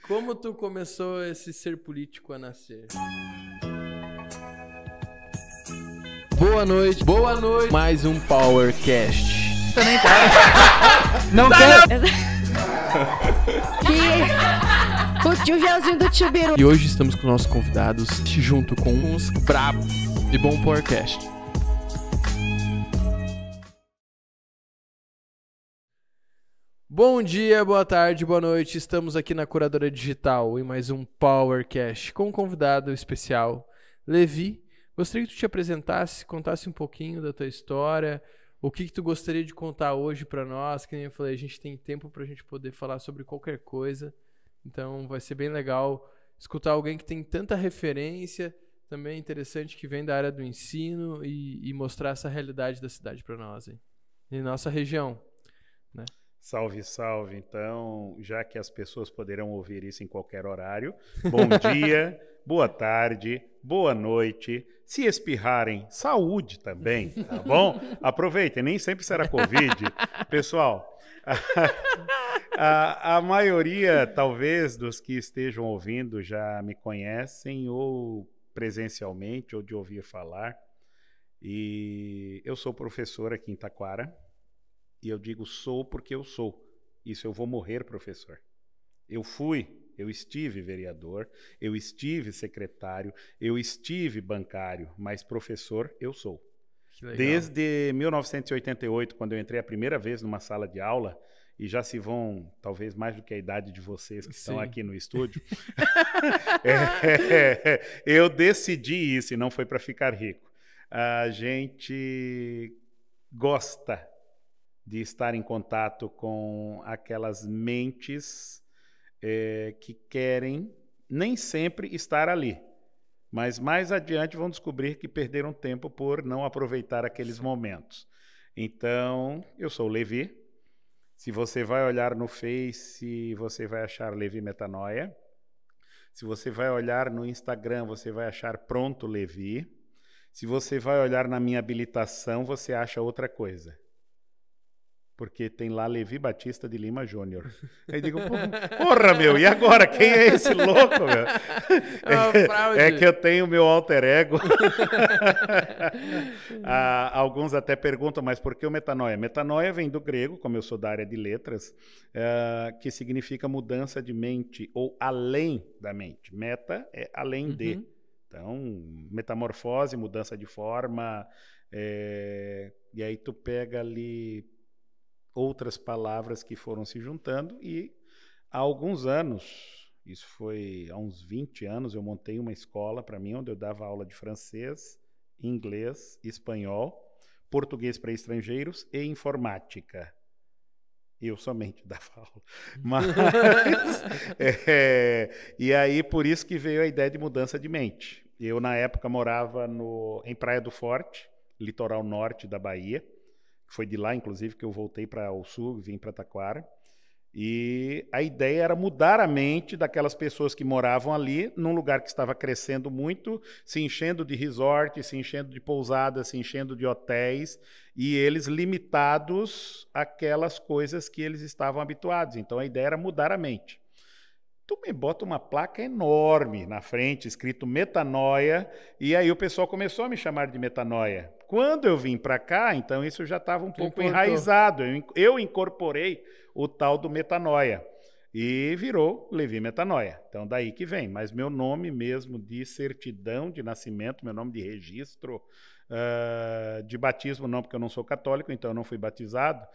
Como tu começou esse ser político a nascer? Boa noite. Mais um PowerCast. Também pode. Não quero. O tio Gelzinho do Tio Biru. E hoje estamos com nossos convidados, junto com uns brabos de bom PowerCast. Bom dia, boa tarde, boa noite. Estamos aqui na Curadora Digital em mais um PowerCast com um convidado especial, Levi. Gostaria que tu te apresentasse, contasse um pouquinho da tua história, o que tu gostaria de contar hoje para nós. Que nem eu falei, a gente tem tempo para a gente poder falar sobre qualquer coisa, então vai ser bem legal escutar alguém que tem tanta referência, também interessante, que vem da área do ensino e mostrar essa realidade da cidade para nós, hein? E nossa região, né? Salve, salve. Então, já que as pessoas poderão ouvir isso em qualquer horário, bom dia, boa tarde, boa noite. Se espirrarem, saúde também, tá bom? Aproveitem, nem sempre será Covid. Pessoal, a maioria, talvez, dos que estejam ouvindo já me conhecem ou presencialmente ou de ouvir falar. E eu sou professor aqui em Taquara. E eu digo sou porque eu sou. Isso eu vou morrer, professor. Eu estive vereador, eu estive secretário, eu estive bancário, mas professor eu sou. Desde 1988, quando eu entrei a primeira vez numa sala de aula, e já se vão, talvez mais do que a idade de vocês que estão aqui no estúdio, eu decidi isso e não foi para ficar rico. A gente gosta de estar em contato com aquelas mentes que querem nem sempre estar ali, mas mais adiante vão descobrir que perderam tempo por não aproveitar aqueles momentos. Então, eu sou o Levi. Se você vai olhar no Face, você vai achar Levi Metanoia. Se você vai olhar no Instagram, você vai achar Pronto Levi. Se você vai olhar na minha habilitação, você acha outra coisa. Porque tem lá Levi Batista de Lima Júnior. Aí digo, porra, meu, e agora? Quem é esse louco, meu? É que eu tenho meu alter ego. Alguns até perguntam, mas por que o metanoia? Metanoia vem do grego, como eu sou da área de letras, que significa mudança de mente, ou além da mente. Meta é além de. Então, metamorfose, mudança de forma, e aí tu pega ali outras palavras que foram se juntando e há alguns anos, isso foi há uns 20 anos, eu montei uma escola para mim onde eu dava aula de francês, inglês, espanhol, português para estrangeiros e informática. Eu somente dava aula. Mas, e aí por isso que veio a ideia de mudança de mente. Eu na época morava em Praia do Forte, litoral norte da Bahia. Foi de lá, inclusive, que eu voltei para o sul, vim para Taquara. E a ideia era mudar a mente daquelas pessoas que moravam ali, num lugar que estava crescendo muito, se enchendo de resort, se enchendo de pousadas, se enchendo de hotéis, e eles limitados àquelas coisas que eles estavam habituados. Então a ideia era mudar a mente. Tu me bota uma placa enorme na frente, escrito Metanoia, e aí o pessoal começou a me chamar de Metanoia. Quando eu vim para cá, então isso já estava um pouco enraizado. Eu incorporei o tal do Metanoia e virou Levi Metanoia. Então daí que vem. Mas meu nome mesmo de certidão de nascimento, meu nome de registro de batismo não, porque eu não sou católico, então eu não fui batizado.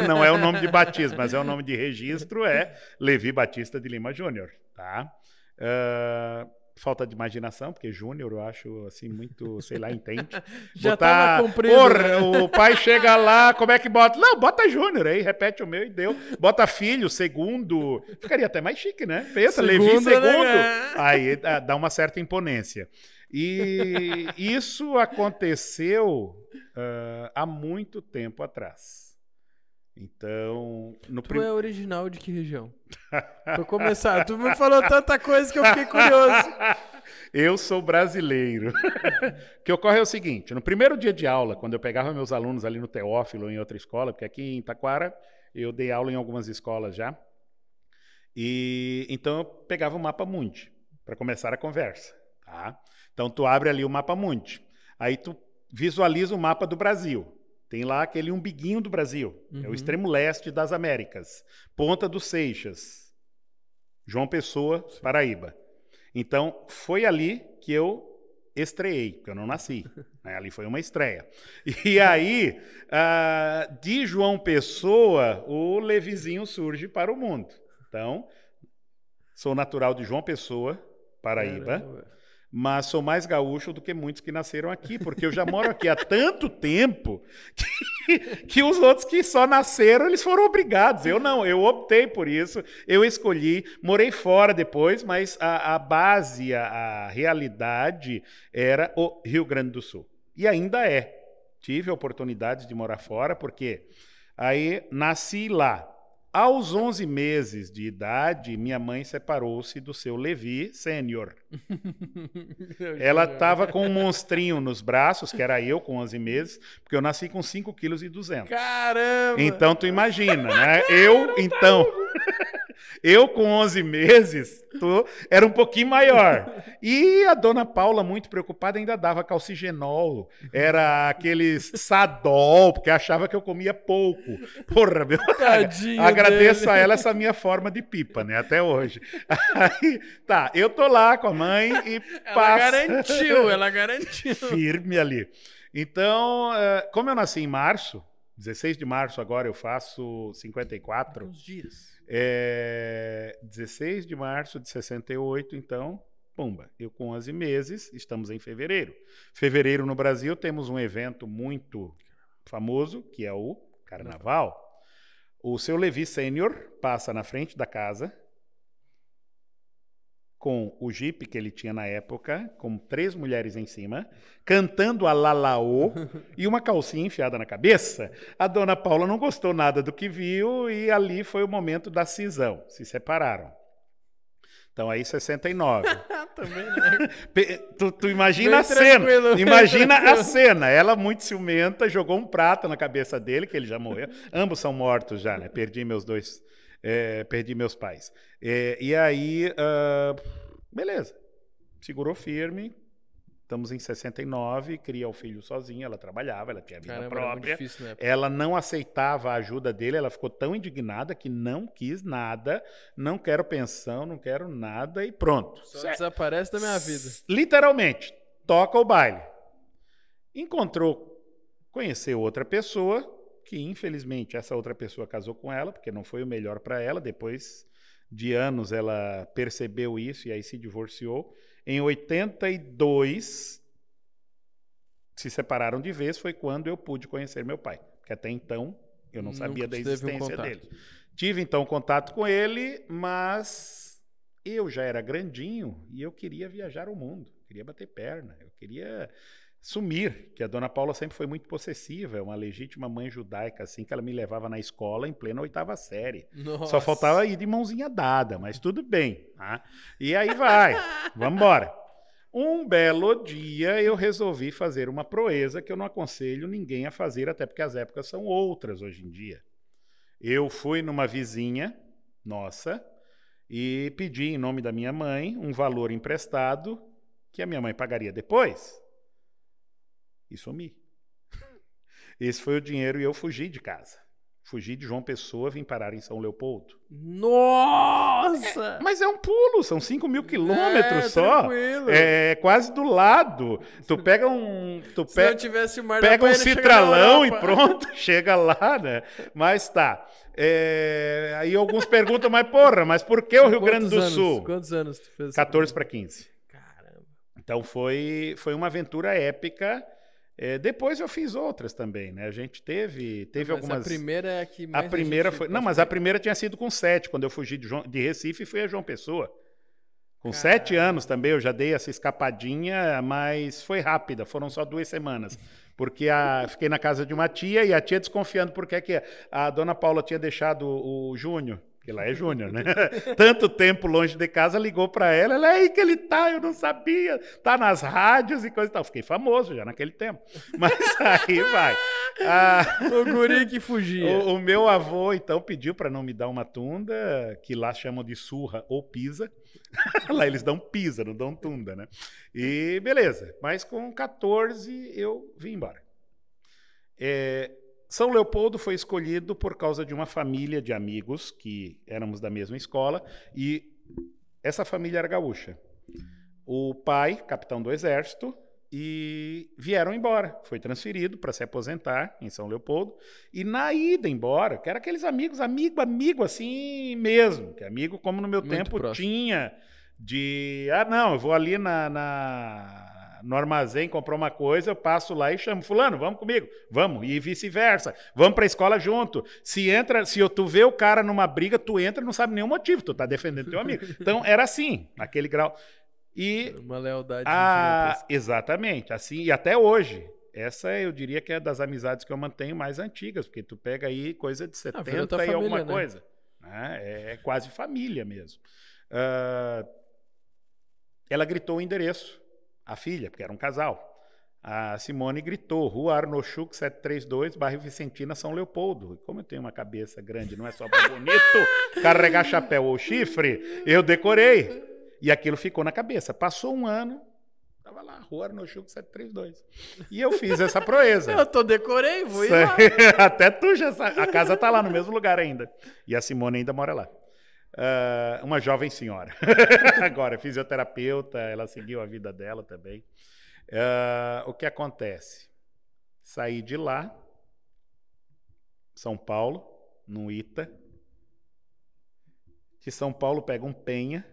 Não é o nome de batismo, mas é o nome de registro, é Levi Batista de Lima Júnior, tá? Falta de imaginação, porque Júnior eu acho assim muito, sei lá, entende. Já tá cumprido. Porra, o pai chega lá, como é que bota? Não, bota Júnior, aí repete o meu e deu. Bota filho, segundo. Ficaria até mais chique, né? Pensa, Levi segundo. Né? Aí dá uma certa imponência. E isso aconteceu há muito tempo atrás. Então... Tu é original de que região? Pra começar, tu me falou tanta coisa que eu fiquei curioso. Eu sou brasileiro. O que ocorre é o seguinte, no primeiro dia de aula, quando eu pegava meus alunos ali no Teófilo ou em outra escola, porque aqui em Taquara eu dei aula em algumas escolas já, E então eu pegava o mapa mundi para começar a conversa, tá? Então tu abre ali o mapa mundi. Aí tu visualiza o mapa do Brasil. Tem lá aquele umbiguinho do Brasil, é o extremo leste das Américas, Ponta dos Seixas, João Pessoa, Paraíba. Então foi ali que eu estreei, porque eu não nasci, né? Ali foi uma estreia. E aí, de João Pessoa, o Levizinho surge para o mundo. Então, sou natural de João Pessoa, Paraíba, mas sou mais gaúcho do que muitos que nasceram aqui, porque eu já moro aqui há tanto tempo que os outros que só nasceram, eles foram obrigados. Eu não, eu optei por isso, eu escolhi, morei fora depois, mas a base, a realidade era o Rio Grande do Sul. E ainda é. Tive a oportunidade de morar fora, porque aí nasci lá. Aos 11 meses de idade, minha mãe separou-se do seu Levi Sênior. Ela estava com um monstrinho nos braços, que era eu com 11 meses, porque eu nasci com 5,2 kg. Caramba! Então, tu imagina, né? Eu com 11 meses, era um pouquinho maior. E a dona Paula, muito preocupada, ainda dava calcigenol, era aqueles Sadol, porque achava que eu comia pouco. Porra, meu. Tadinho agradeço dele. a ela essa minha forma de pipa, né? Até hoje. Aí, tá, eu tô lá com a mãe e Ela garantiu. Firme ali. Então, como eu nasci em março, 16 de março agora eu faço 54. Uns dias. 16 de março de 68, então, pumba, eu com 11 meses, estamos em fevereiro. Fevereiro no Brasil temos um evento muito famoso, que é o Carnaval. O seu Levi Sênior passa na frente da casa com o jipe que ele tinha na época, com 3 mulheres em cima, cantando a Lalaô e uma calcinha enfiada na cabeça. A dona Paula não gostou nada do que viu e ali foi o momento da cisão. Se separaram. Então aí 69. Também, né? Tu imagina Bem a cena. tranquilo, Imagina tranquilo. a cena. Ela muito ciumenta, jogou um prato na cabeça dele, que ele já morreu. Ambos são mortos já, né? Perdi meus pais. E aí, beleza. Segurou firme. Estamos em 69, cria o filho sozinha, ela trabalhava, ela tinha vida Caramba, era muito própria. difícil na época. Ela não aceitava a ajuda dele, ela ficou tão indignada que não quis nada, não quero pensão, não quero nada e pronto. Só desaparece da minha vida. Literalmente, toca o baile. Conheceu outra pessoa, que infelizmente essa outra pessoa casou com ela, porque não foi o melhor para ela. Depois de anos ela percebeu isso e aí se divorciou. Em 82, se separaram de vez, foi quando eu pude conhecer meu pai, porque até então eu não sabia da existência dele. Tive então contato com ele, mas eu já era grandinho e eu queria viajar o mundo, queria bater perna, eu queria sumir, que a dona Paula sempre foi muito possessiva, é uma legítima mãe judaica, assim, que ela me levava na escola em plena 8ª série. Nossa. Só faltava ir de mãozinha dada, mas tudo bem. Tá? E aí vai, vamos embora. Um belo dia eu resolvi fazer uma proeza que eu não aconselho ninguém a fazer, até porque as épocas são outras hoje em dia. Eu fui numa vizinha nossa e pedi em nome da minha mãe um valor emprestado que a minha mãe pagaria depois. E sumi. Esse foi o dinheiro e eu fugi de casa. Fugi de João Pessoa, vim parar em São Leopoldo. Nossa! Mas é um pulo, são 5.000 quilômetros só. Tranquilo. É quase do lado. Tu pega um... Se não tivesse o mar da Pega um Bahia, ele chega na citralão e Europa. pronto, chega lá, né? Mas tá. Aí alguns perguntam, mas porra, mas por que o Rio Grande do Sul? Quantos anos tu fez? 14 para 15. Caramba. Então foi uma aventura épica. Depois eu fiz outras também, né? A gente teve Mas algumas... a primeira é a que mais A primeira gente foi... pode Não, mas ver. a primeira tinha sido com 7, quando eu fugi de Recife e fui a João Pessoa. Com 7 anos também eu já dei essa escapadinha, mas foi rápida, foram só 2 semanas. Porque fiquei na casa de uma tia e a tia desconfiando porque que a dona Paula tinha deixado o Júnior porque lá é Júnior, né? Tanto tempo longe de casa, ligou para ela, é aí que ele tá, eu não sabia, tá nas rádios e coisa e tal. Fiquei famoso já naquele tempo, mas aí vai. O guri que fugia. O meu avô, então, pediu para não me dar uma tunda, que lá chamam de surra ou pisa. Lá eles dão pisa, não dão tunda, né? E beleza, mas com 14 eu vim embora. São Leopoldo foi escolhido por causa de uma família de amigos que éramos da mesma escola e essa família era gaúcha. O pai, capitão do exército, e vieram embora. Foi transferido para se aposentar em São Leopoldo. E na ida embora, que eram aqueles amigos, amigo assim mesmo, que amigo como no meu Muito tempo próximo. tinha de, não, eu vou ali no armazém comprar uma coisa, eu passo lá e chamo, fulano, vamos comigo, vamos, e vice-versa, vamos para a escola junto. Se tu vê o cara numa briga, tu entra e não sabe nenhum motivo, tu tá defendendo teu amigo. Então era assim, naquele grau. E Uma lealdade gigantesca. exatamente, assim, e até hoje. Essa eu diria que é das amizades que eu mantenho mais antigas, porque tu pega aí coisa de 70 tua e alguma família, né? coisa. Né? É quase família mesmo. Ela gritou o endereço, a filha, porque era um casal. A Simone gritou, Rua Arnochuk 732, bairro Vicentina, São Leopoldo. E como eu tenho uma cabeça grande, não é só para bonito carregar chapéu ou chifre, eu decorei. E aquilo ficou na cabeça. Passou um ano, estava lá, Rua Arnochuk 732. E eu fiz essa proeza. Eu decorei, vou ir lá. Até tu já sabe. A casa está lá no mesmo lugar ainda. E a Simone ainda mora lá. Uma jovem senhora. Agora, fisioterapeuta, ela seguiu a vida dela também. O que acontece? Saí de lá, São Paulo, no ITA. De São Paulo, pego um Penha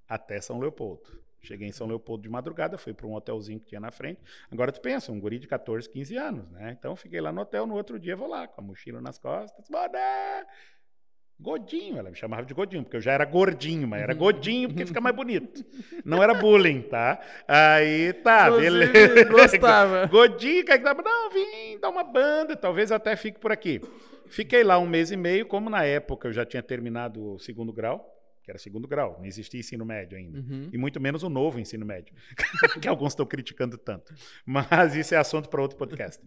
até São Leopoldo. Cheguei em São Leopoldo de madrugada, fui para um hotelzinho que tinha na frente. Agora tu pensa, um guri de 14, 15 anos, né? Então fiquei lá no hotel, no outro dia vou lá, com a mochila nas costas. Bora! Godinho, ela me chamava de Godinho, porque eu já era gordinho, mas era Godinho porque fica mais bonito. Não era bullying, tá? Aí tá, Inclusive, beleza. gostava. Godinho, que não, vim dar uma banda, talvez até fique por aqui. Fiquei lá 1 mês e meio, como na época eu já tinha terminado o 2º grau, que era 2º grau, não existia ensino médio ainda. E muito menos o novo ensino médio, que alguns estão criticando tanto. Mas isso é assunto para outro podcast.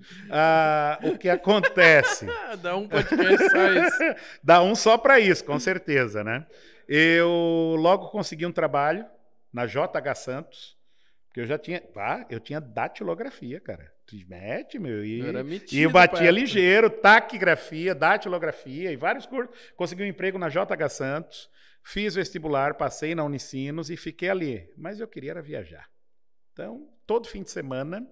O que acontece? Dá um podcast só isso. Dá um só para isso, com certeza, né? Eu logo consegui um trabalho na JH Santos, porque eu já tinha... eu tinha datilografia, cara. Tu mete, meu, e eu batia ligeiro, taquigrafia, datilografia e vários cursos. Consegui um emprego na JH Santos. Fiz vestibular, passei na Unicinos e fiquei ali. Mas eu queria era viajar. Então, todo fim de semana,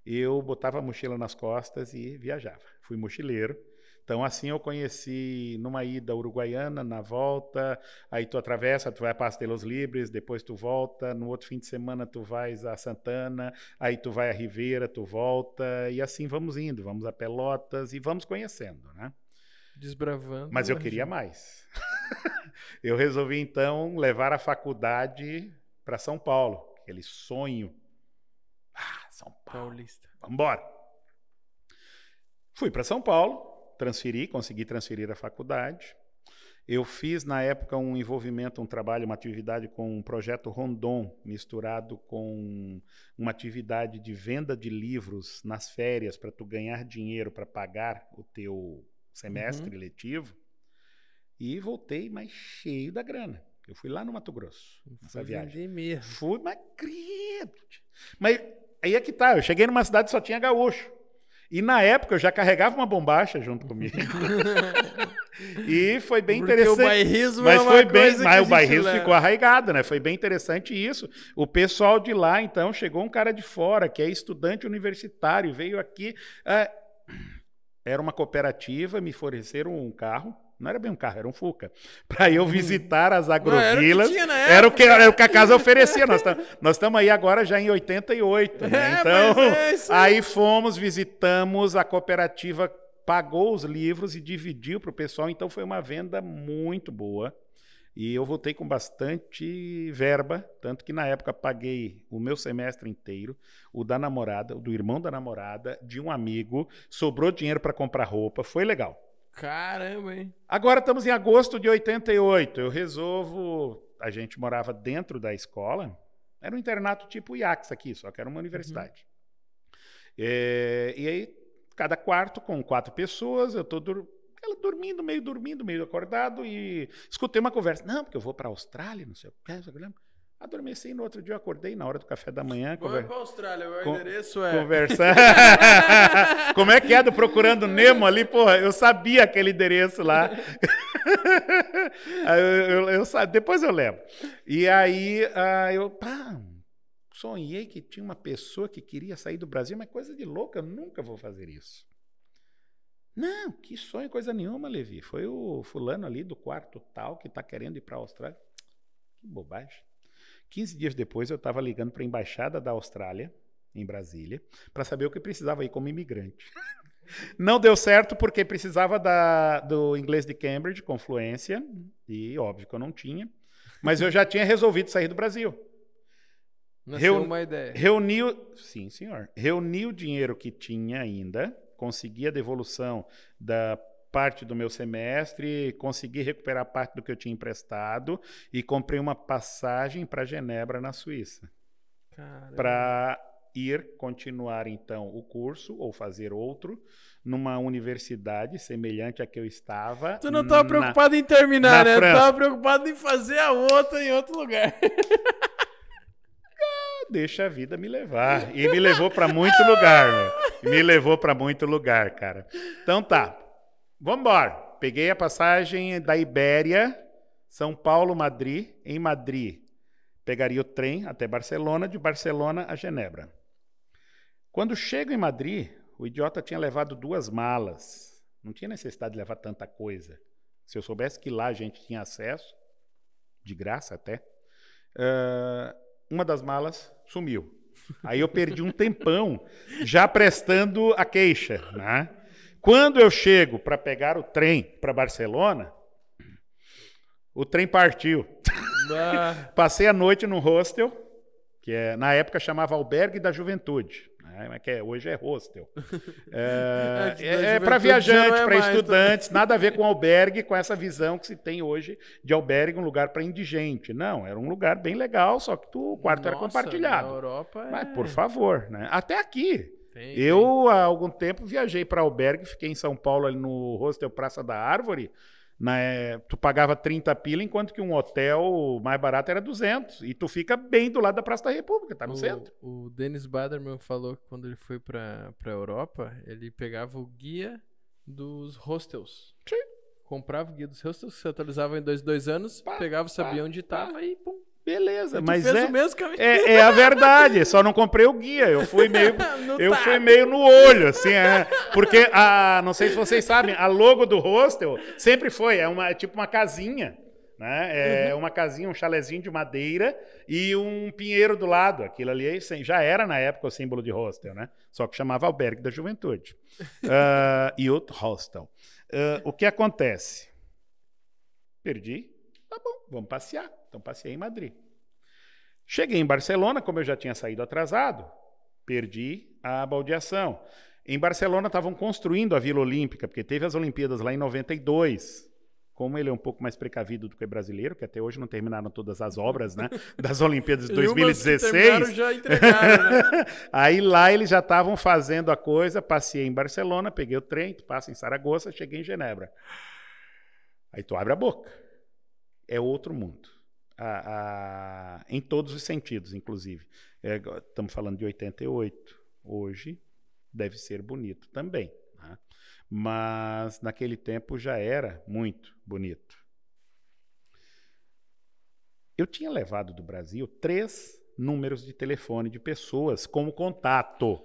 eu botava a mochila nas costas e viajava. Fui mochileiro. Então, assim eu conheci numa ida Uruguaiana, na volta, aí tu atravessa, tu vai a Passo de los Libres, depois tu volta, no outro fim de semana tu vais a Santana, aí tu vai a Ribeira, tu volta, e assim vamos indo, vamos a Pelotas e vamos conhecendo, né? Desbravando. Mas eu queria mais. Eu resolvi, então, levar a faculdade para São Paulo. Aquele sonho. São Paulo. Paulista. Vamos embora. Fui para São Paulo, consegui transferir a faculdade. Eu fiz, na época, um envolvimento, um trabalho, uma atividade com um projeto Rondon, misturado com uma atividade de venda de livros nas férias para tu ganhar dinheiro para pagar o teu semestre letivo. E voltei mais cheio da grana. Eu fui lá no Mato Grosso, nessa viagem. Mesmo. Fui, mas credo. Mas aí é que tá, eu cheguei numa cidade que só tinha gaúcho. E na época eu já carregava uma bombacha junto comigo. E foi bem Porque interessante. o bairrismo mas é uma foi bem, coisa que mas a o gente bairrismo leva. ficou arraigado, né? Foi bem interessante isso. O pessoal de lá, então, chegou um cara de fora, que é estudante universitário, veio aqui. Era uma cooperativa, me forneceram um carro. Não era bem um carro, era um Fuca. Para eu visitar as agrovilas. Era o que a casa oferecia. Nós estamos aí agora já em 88. Né? Então, aí fomos, visitamos, a cooperativa pagou os livros e dividiu para o pessoal. Então, foi uma venda muito boa. E eu voltei com bastante verba, tanto que na época paguei o meu semestre inteiro, o da namorada, o do irmão da namorada, de um amigo, sobrou dinheiro para comprar roupa, foi legal. Caramba, hein? Agora estamos em agosto de 88. Eu resolvo... A gente morava dentro da escola. Era um internato tipo IACS aqui, só que era uma universidade. E aí, cada quarto com 4 pessoas, eu estou dormindo, meio acordado, e escutei uma conversa. Não, porque eu vou para a Austrália, não sei o que. Adormeci, no outro dia eu acordei na hora do café da manhã. Vamos para a Austrália, o endereço é... Conversar. Como é que é do Procurando Nemo ali? Porra, eu sabia aquele endereço lá. Depois eu lembro. E aí eu sonhei que tinha uma pessoa que queria sair do Brasil, mas coisa de louca, eu nunca vou fazer isso. Não, que sonho, coisa nenhuma, Levi. Foi o fulano ali do quarto tal que está querendo ir para a Austrália. Que bobagem. 15 dias depois, eu estava ligando para a Embaixada da Austrália, em Brasília, para saber o que precisava ir como imigrante. Não deu certo porque precisava do inglês de Cambridge com fluência, e óbvio que eu não tinha, mas eu já tinha resolvido sair do Brasil. Nasceu uma ideia. Sim, senhor. Reuni o dinheiro que tinha ainda, consegui a devolução da parte do meu semestre, consegui recuperar parte do que eu tinha emprestado e comprei uma passagem para Genebra, na Suíça. Para continuar, então, o curso ou fazer outro numa universidade semelhante à que eu estava. Tu não estava preocupado em terminar, né? Tu França. estava preocupado em fazer a outra em outro lugar. Deixa a vida me levar. E me levou para muito lugar, meu. Me levou para muito lugar, cara. Então tá. Vamos embora. Peguei a passagem da Ibéria, São Paulo, Madrid. Em Madrid, pegaria o trem até Barcelona, de Barcelona a Genebra. Quando chego em Madrid, o idiota tinha levado 2 malas. Não tinha necessidade de levar tanta coisa. Se eu soubesse que lá a gente tinha acesso, de graça até, uma das malas sumiu. Aí eu perdi um tempão já prestando a queixa, né? Quando eu chego para pegar o trem para Barcelona, o trem partiu. Passei a noite num hostel, que na época chamava Albergue da Juventude, né? Hoje é hostel. É para viajantes, para estudantes, nada a ver com albergue, com essa visão que se tem hoje de albergue, um lugar para indigente. Não, era um lugar bem legal, só que o quarto era compartilhado. Na Europa Mas, por favor, né? Até aqui. Eu, há algum tempo, viajei para albergue, fiquei em São Paulo, ali no hostel Praça da Árvore. Tu pagava 30 pila, enquanto que um hotel mais barato era 200. E tu fica bem do lado da Praça da República, tá no centro. O Dennis Baderman falou que quando ele foi para a Europa, ele pegava o guia dos hostels. Sim. Comprava o guia dos hostels, se atualizava em 2 anos, pegava, sabia onde estava e pum. Beleza, mas fez o mesmo caminho. É a verdade, só não comprei o guia, eu fui meio no olho, assim, porque, não sei se vocês sabem, a logo do hostel sempre foi, tipo uma casinha, né? Uma casinha, um chalezinho de madeira e um pinheiro do lado, aquilo ali já era na época o símbolo de hostel, né? Só que chamava Albergue da Juventude, Youth Hostel. O que acontece? Perdi, tá bom, vamos passear. Então, passei em Madrid. Cheguei em Barcelona, como eu já tinha saído atrasado, perdi a baldeação. Em Barcelona estavam construindo a Vila Olímpica, porque teve as Olimpíadas lá em 92. Como ele é um pouco mais precavido do que o brasileiro, que até hoje não terminaram todas as obras, né, das Olimpíadas de 2016. Já entregaram, né? Aí lá eles já estavam fazendo a coisa, passei em Barcelona, peguei o trem, tu passa em Saragoça, cheguei em Genebra. Aí tu abre a boca. É outro mundo. Em todos os sentidos, inclusive. Estamos falando de 88. Hoje deve ser bonito também, né? Mas naquele tempo já era muito bonito. Eu tinha levado do Brasil 3 números de telefone de pessoas como contato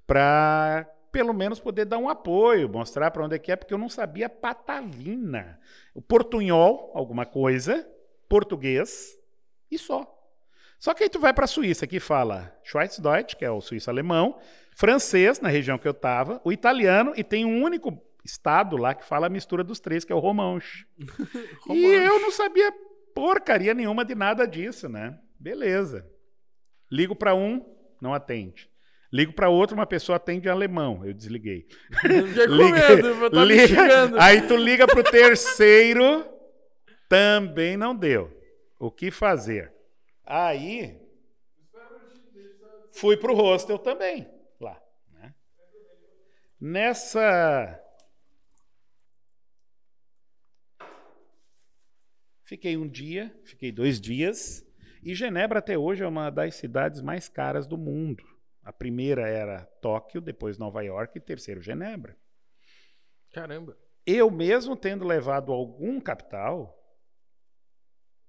para pelo menos poder dar um apoio, mostrar para onde é, porque eu não sabia patavina. O portunhol, alguma coisa, português e só. Só que aí tu vai para a Suíça, que fala Schweizerdeutsch, que é o suíço-alemão, francês, na região que eu estava, o italiano, e tem um único estado lá que fala a mistura dos 3, que é o romanche. E eu não sabia porcaria nenhuma de nada disso, né? Beleza. Ligo para um, não atende. Ligo para outro, uma pessoa atende em alemão. Eu desliguei. Já com medo, vou estar me xingando. Aí tu liga pro terceiro, também não deu. O que fazer? Aí fui pro hostel também, lá. Né? Fiquei um dia, fiquei 2 dias, e Genebra até hoje é uma das cidades mais caras do mundo. A primeira era Tóquio, depois Nova York e terceiro Genebra. Caramba. Eu mesmo tendo levado algum capital,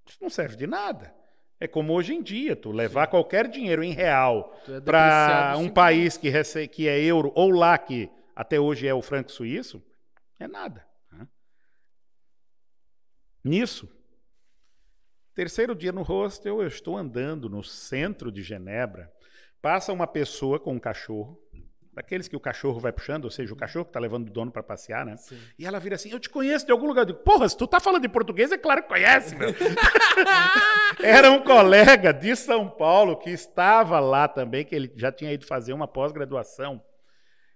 isso não serve de nada. É como hoje em dia, tu levar qualquer dinheiro em real para um país que é euro, ou lá que até hoje é o franco suíço, é nada. Né? Nisso, terceiro dia no hostel, eu estou andando no centro de Genebra, passa uma pessoa com um cachorro, daqueles que o cachorro vai puxando, ou seja, o cachorro que está levando o dono para passear, né? Sim. E ela vira assim, eu te conheço de algum lugar. Eu digo, porra, se tu tá falando de português, é claro que conhece, meu. Era um colega de São Paulo que estava lá também, que ele já tinha ido fazer uma pós-graduação.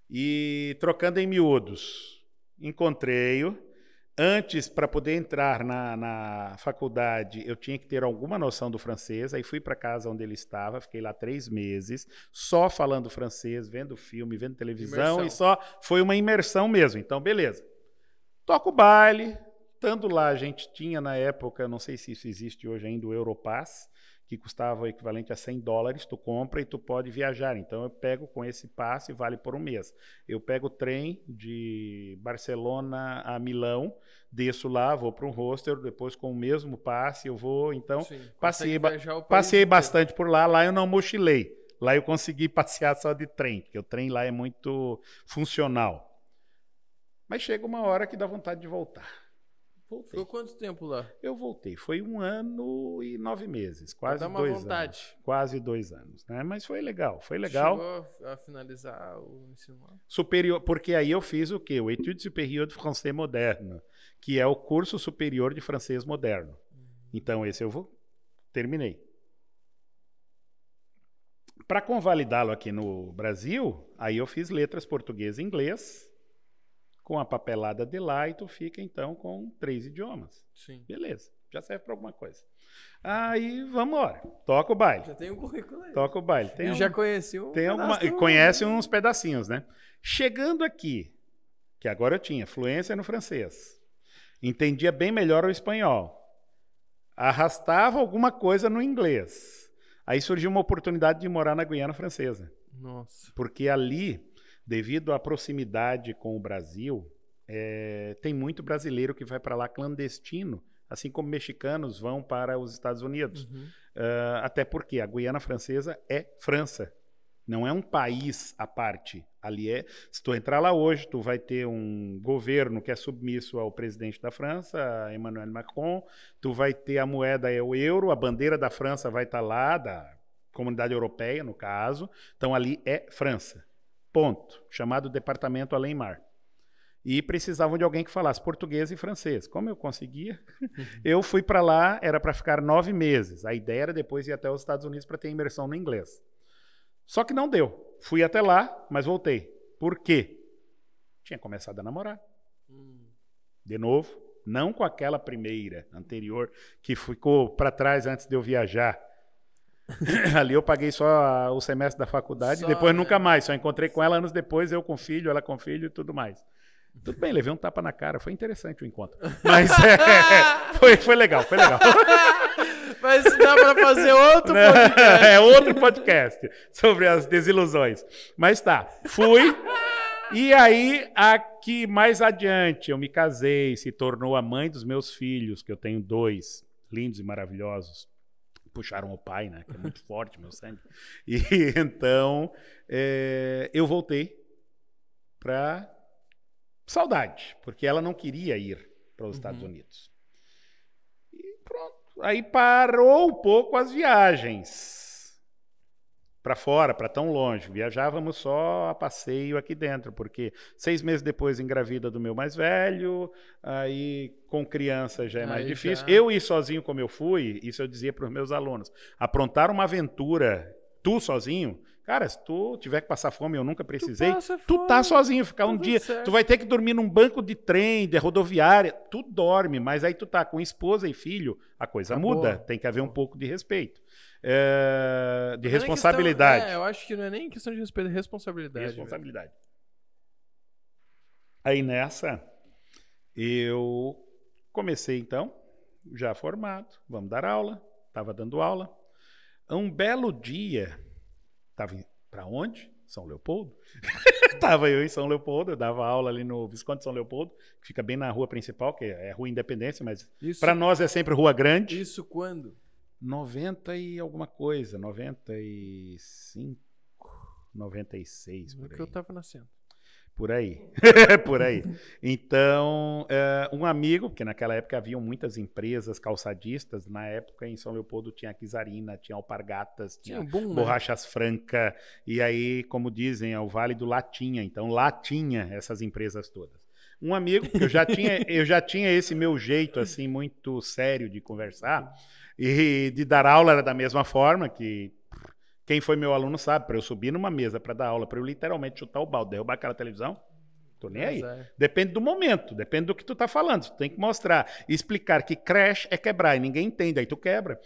E trocando em miúdos, encontrei-o. Antes, para poder entrar na faculdade, eu tinha que ter alguma noção do francês. Aí fui para casa onde ele estava, fiquei lá 3 meses, só falando francês, vendo filme, vendo televisão, e só foi uma imersão mesmo. Então, beleza. Toco o baile. Estando lá, a gente tinha na época, não sei se isso existe hoje ainda, o Europass, que custava o equivalente a $100, tu compra e tu pode viajar. Então eu pego com esse passe, vale por um mês. Eu pego o trem de Barcelona a Milão, desço lá, vou para um hostel, depois com o mesmo passe eu vou, então sim, passei bastante por lá. Lá eu não mochilei, lá eu consegui passear só de trem, porque o trem lá é muito funcional. Mas chega uma hora que dá vontade de voltar. Voltei. Ficou quanto tempo lá? Eu voltei. Foi 1 ano e 9 meses. Quase 2 anos. Vontade. Quase 2 anos. Né? Mas foi legal. Foi legal. Chegou a finalizar o ensino lá? Superior, porque aí eu fiz o quê? O Étude Supérieure de Français Moderne, que é o curso superior de francês moderno. Então esse eu terminei. Para convalidá-lo aqui no Brasil, aí eu fiz letras português e inglês, com a papelada de lá, e tu fica, então, com 3 idiomas. Sim. Beleza, já serve para alguma coisa. Aí, vamos embora. Toca o baile. Já tem um currículo aí. Toca o baile. Já conheci um conhece uns pedacinhos, né? Chegando aqui, que agora eu tinha fluência no francês, entendia bem melhor o espanhol, arrastava alguma coisa no inglês. Aí surgiu uma oportunidade de morar na Guiana Francesa. Nossa. Porque ali, devido à proximidade com o Brasil, tem muito brasileiro que vai para lá clandestino, assim como mexicanos vão para os Estados Unidos. Até porque a Guiana Francesa é França, não é um país à parte. Ali se tu entrar lá hoje, tu vai ter um governo que é submisso ao presidente da França, Emmanuel Macron, tu vai ter a moeda é o euro, a bandeira da França vai estar lá, da Comunidade Europeia, no caso. Então ali é França. Ponto. Chamado Departamento Além-Mar. E precisavam de alguém que falasse português e francês. Como eu conseguia, eu fui para lá, era para ficar 9 meses. A ideia era depois ir até os Estados Unidos para ter imersão no inglês. Só que não deu. Fui até lá, mas voltei. Por quê? Tinha começado a namorar. De novo, não com aquela primeira, anterior, que ficou para trás antes de eu viajar. Ali eu paguei só o semestre da faculdade, depois nunca mais. Só encontrei com ela anos depois, eu com filho, ela com filho e tudo mais. Tudo bem, levei um tapa na cara, foi interessante o encontro. Mas foi legal, foi legal. Mas dá para fazer outro podcast. É outro podcast sobre as desilusões. Mas tá, fui. E aí, aqui mais adiante, eu me casei, se tornou a mãe dos meus filhos, que eu tenho 2, lindos e maravilhosos. Puxaram o pai, né? Que é muito forte, meu sangue. E então, eu voltei para saudade, porque ela não queria ir para os Estados Unidos. E pronto. Aí parou um pouco as viagens para fora, para tão longe. Viajávamos só a passeio aqui dentro, porque 6 meses depois engravida do meu mais velho, aí com criança já é mais difícil. Eu ir sozinho como eu fui, isso eu dizia para os meus alunos, aprontar uma aventura, tu sozinho, Cara, se tu tiver que passar fome, eu nunca precisei, passa tu tá fome, sozinho, ficar um tudo dia, certo. tu vai ter que dormir num banco de trem, de rodoviária, tu dorme, mas aí tu tá com esposa e filho, a coisa Acabou. muda, tem que haver um pouco de respeito, de Não é nem responsabilidade. questão, eu acho que não é nem questão de respeito, é responsabilidade. Responsabilidade. Aí nessa, eu comecei então, já formado, vamos dar aula, estava dando aula. Um belo dia, estava para onde? São Leopoldo. Estava eu em São Leopoldo, eu dava aula ali no Visconde São Leopoldo, que fica bem na rua principal, que é Rua Independência, mas para nós é sempre Rua Grande. Isso quando? 90 e alguma coisa, 95, 96, por aí. Que eu tava nascendo. Por aí, por aí. Então, um amigo, porque naquela época haviam muitas empresas calçadistas, na época em São Leopoldo tinha Kizarina, tinha Alpargatas, tinha Borrachas Franca, e aí, como dizem, é o Vale do Latinha, então lá tinha essas empresas todas. Um amigo, que eu já tinha esse meu jeito assim muito sério de conversar, e de dar aula era da mesma forma, que quem foi meu aluno sabe, para eu subir numa mesa para dar aula, para eu literalmente chutar o balde, derrubar aquela televisão, tô nem aí. Depende do momento, depende do que tu tá falando. Tu tem que mostrar e explicar que crash é quebrar e ninguém entende, aí tu quebra.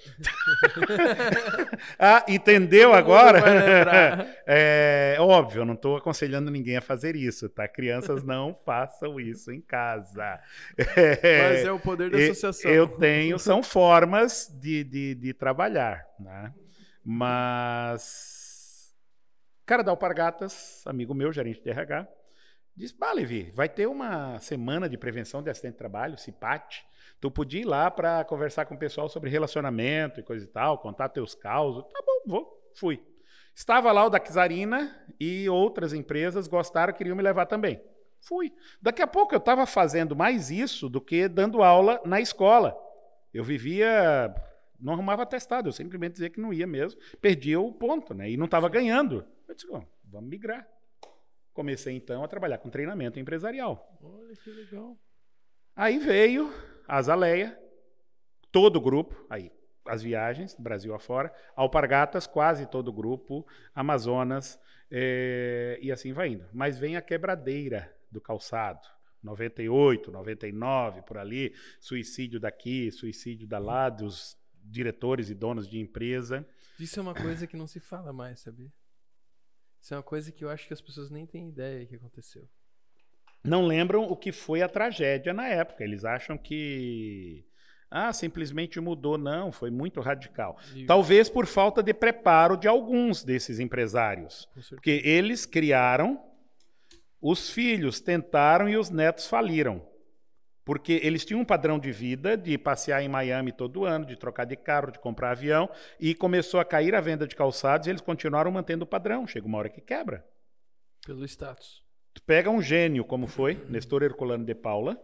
Entendeu agora? É óbvio, eu não tô aconselhando ninguém a fazer isso, tá? Crianças não façam isso em casa. Mas é o poder da associação. São formas de trabalhar, né? Mas, cara da Alpargatas, amigo meu, gerente de RH, disse, Levi, vai ter uma semana de prevenção de acidente de trabalho, CIPAT, tu podia ir lá para conversar com o pessoal sobre relacionamento e coisa e tal, contar teus causos. Tá bom, fui. Estava lá o da Kizarina e outras empresas gostaram, queriam me levar também. Fui. Daqui a pouco eu estava fazendo mais isso do que dando aula na escola. Eu vivia... Não arrumava atestado, eu simplesmente dizia que não ia mesmo, perdia o ponto, né? E não estava ganhando. Eu disse, vamos migrar. Comecei, então, a trabalhar com treinamento empresarial. Olha que legal. Aí veio a Azaleia, todo o grupo, aí as viagens, Brasil afora, Alpargatas, quase todo o grupo, Amazonas, e assim vai indo. Mas vem a quebradeira do calçado. 98, 99, por ali, suicídio daqui, suicídio da lá, dos diretores e donos de empresa. Isso é uma coisa que não se fala mais, sabia? Isso é uma coisa que eu acho que as pessoas nem têm ideia que aconteceu. Não lembram o que foi a tragédia na época. Eles acham que simplesmente mudou. Não, foi muito radical. Talvez por falta de preparo de alguns desses empresários. Porque eles criaram, os filhos tentaram e os netos faliram. Porque eles tinham um padrão de vida de passear em Miami todo ano, de trocar de carro, de comprar avião, e começou a cair a venda de calçados e eles continuaram mantendo o padrão. Chega uma hora que quebra. Pelo status. Tu pega um gênio como foi, Nestor Herculano de Paula,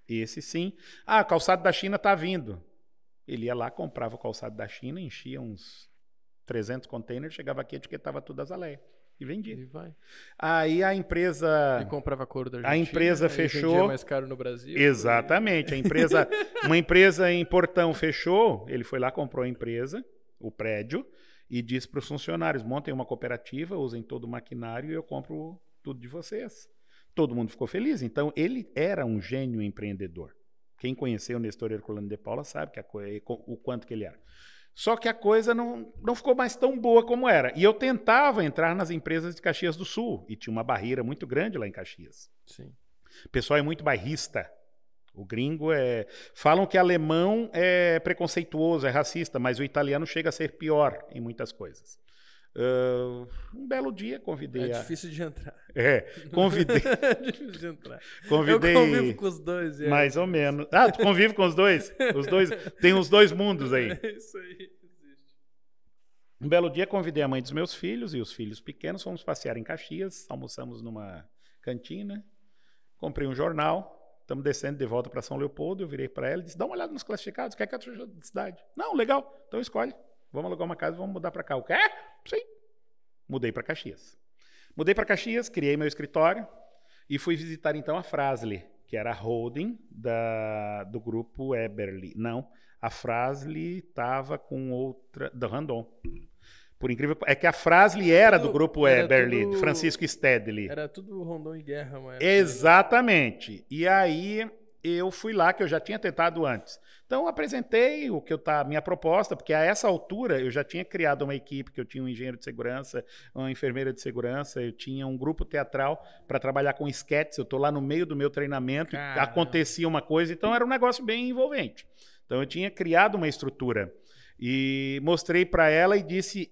esse sim. O calçado da China está vindo. Ele ia lá, comprava o calçado da China, enchia uns 300 containers, chegava aqui, etiquetava tudo Azaleia. E vendia. E vai. Aí a empresa... E comprava couro da Argentina. A empresa fechou. Vendia mais caro no Brasil. Exatamente. Uma empresa em Portão fechou. Ele foi lá, comprou a empresa, o prédio, e disse para os funcionários, montem uma cooperativa, usem todo o maquinário e eu compro tudo de vocês. Todo mundo ficou feliz. Então, ele era um gênio empreendedor. Quem conheceu o Nestor Herculano de Paula sabe o quanto que ele era. Só que a coisa não ficou mais tão boa como era. E eu tentava entrar nas empresas de Caxias do Sul. E tinha uma barreira muito grande lá em Caxias. Sim. O pessoal é muito bairrista. O gringo falam que alemão é preconceituoso, é racista, mas o italiano chega a ser pior em muitas coisas. Um belo dia convidei difícil de entrar. Convidei. É difícil de entrar. Convidei. Eu convivo com os dois. Mais ou menos. Tu convive com os dois? Tem os dois mundos aí. Isso aí existe. Um belo dia convidei a mãe dos meus filhos e os filhos pequenos, fomos passear em Caxias, almoçamos numa cantina, comprei um jornal, estamos descendo de volta para São Leopoldo, eu virei para ela e disse, dá uma olhada nos classificados, quer que eu ajude de cidade? Não, legal, então escolhe. Vamos alugar uma casa e vamos mudar para cá. O quê? Sim. Mudei para Caxias. Mudei para Caxias, criei meu escritório e fui visitar então a Fras-le, que era a holding do grupo Eberly. Não, a Fras-le estava com outra, da Randon. Por incrível, é que a Frasle era do grupo era Eberly, tudo- Francisco Stedley. Era tudo Rondon e Guerra, mas... Exatamente. E aí eu fui lá, que eu já tinha tentado antes. Então eu apresentei a minha proposta, porque a essa altura eu já tinha criado uma equipe, que eu tinha um engenheiro de segurança, uma enfermeira de segurança, eu tinha um grupo teatral para trabalhar com esquetes, eu estou lá no meio do meu treinamento, e Caramba. acontecia uma coisa, então era um negócio bem envolvente. Então eu tinha criado uma estrutura e mostrei para ela e disse,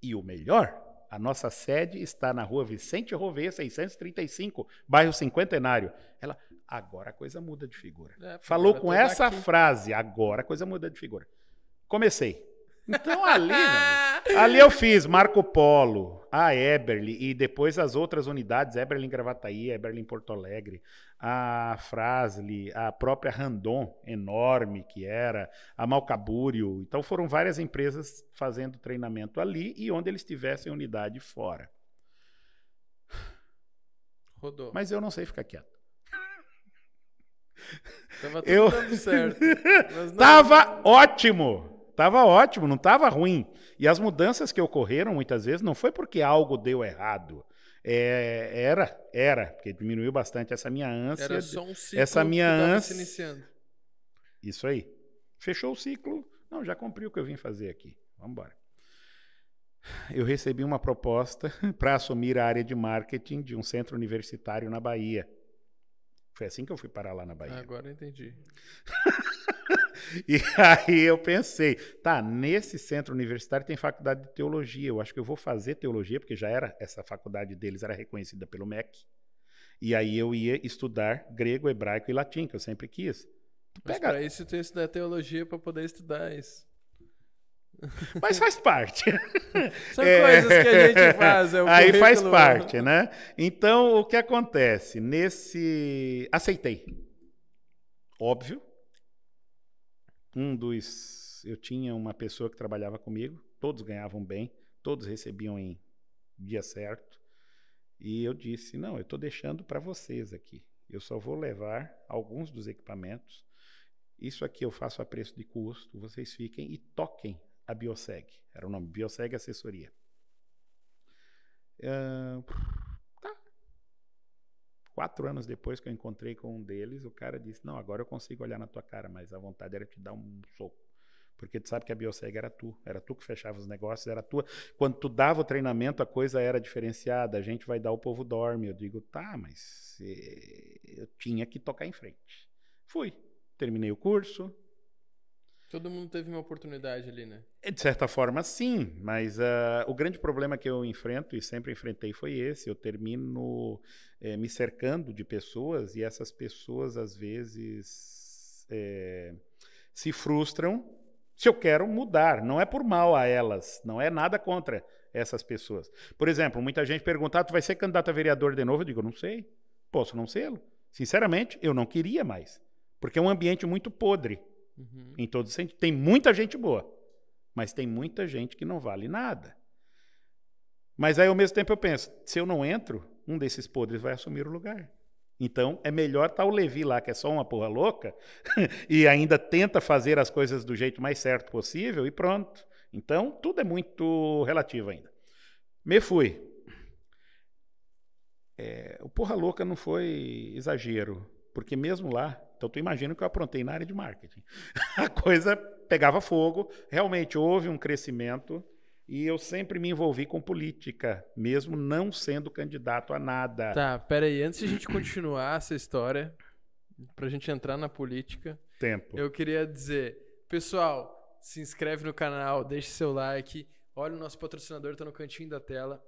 e o melhor, a nossa sede está na rua Vicente Rovê, 635, bairro Cinquentenário. Ela, agora a coisa muda de figura. Falou com essa frase, agora a coisa muda de figura. Comecei. Então ali eu fiz Marco Polo, a Eberly e depois as outras unidades, Eberly em Gravataí, Eberly em Porto Alegre, a Frasle, a própria Randon, enorme que era, a Malcabúrio. Então foram várias empresas fazendo treinamento ali e onde eles tivessem unidade fora. Rodou. Mas eu não sei ficar quieto. Tava tudo dando certo. Mas não... Tava ótimo, não tava ruim. E as mudanças que ocorreram muitas vezes não foi porque algo deu errado. Era, porque diminuiu bastante essa minha ânsia. Era só um ciclo essa minha que tava ânsia. se iniciando. Isso aí. Fechou o ciclo. Não, já cumpri o que eu vim fazer aqui. Vamos embora. Eu recebi uma proposta para assumir a área de marketing de um centro universitário na Bahia. Foi assim que eu fui parar lá na Bahia. Agora eu entendi. E aí eu pensei, tá, nesse centro universitário tem faculdade de teologia, eu acho que eu vou fazer teologia, porque já era, essa faculdade deles era reconhecida pelo MEC, e aí eu ia estudar grego, hebraico e latim, que eu sempre quis. Mas para isso tem que estudar teologia para poder estudar isso. Mas faz parte. São coisas que a gente faz. Aí faz parte, né? Então, o que acontece? Aceitei. Óbvio. Eu tinha uma pessoa que trabalhava comigo, todos ganhavam bem, todos recebiam em dia certo, e eu disse, não, eu estou deixando para vocês aqui, eu só vou levar alguns dos equipamentos, isso aqui eu faço a preço de custo, vocês fiquem e toquem a Bioseg, era o nome, Bioseg Assessoria. Tá. 4 anos depois que eu encontrei com um deles, o cara disse, não, agora eu consigo olhar na tua cara, mas a vontade era te dar um soco. Porque tu sabe que a Bioseg era tu que fechava os negócios, era tua. Quando tu dava o treinamento, a coisa era diferenciada, a gente vai dar, o povo dorme. Eu digo, tá, mas eu tinha que tocar em frente. Fui, terminei o curso. Todo mundo teve uma oportunidade ali, né? De certa forma, sim, mas o grande problema que eu enfrento, e sempre enfrentei, foi esse. Eu termino me cercando de pessoas e essas pessoas, às vezes, se frustram se eu quero mudar. Não é por mal a elas, não é nada contra essas pessoas. Por exemplo, muita gente pergunta, tu vai ser candidato a vereador de novo? Eu digo, não sei, posso não ser-lo. Sinceramente, eu não queria mais, porque é um ambiente muito podre. Uhum. Em todo sentido. Tem muita gente boa, mas tem muita gente que não vale nada. Mas aí, ao mesmo tempo, eu penso, se eu não entro, um desses podres vai assumir o lugar. Então, é melhor estar o Levi lá, que é só uma porra louca, e ainda tenta fazer as coisas do jeito mais certo possível, e pronto. Então, tudo é muito relativo ainda. Me fui. O porra louca não foi exagero, porque mesmo lá, então tu imagina que eu aprontei na área de marketing. A coisa pegava fogo, realmente houve um crescimento e eu sempre me envolvi com política, mesmo não sendo candidato a nada. Tá, peraí, antes de a gente continuar essa história, pra gente entrar na política, eu queria dizer, pessoal, se inscreve no canal, deixe seu like, olha o nosso patrocinador, tá no cantinho da tela,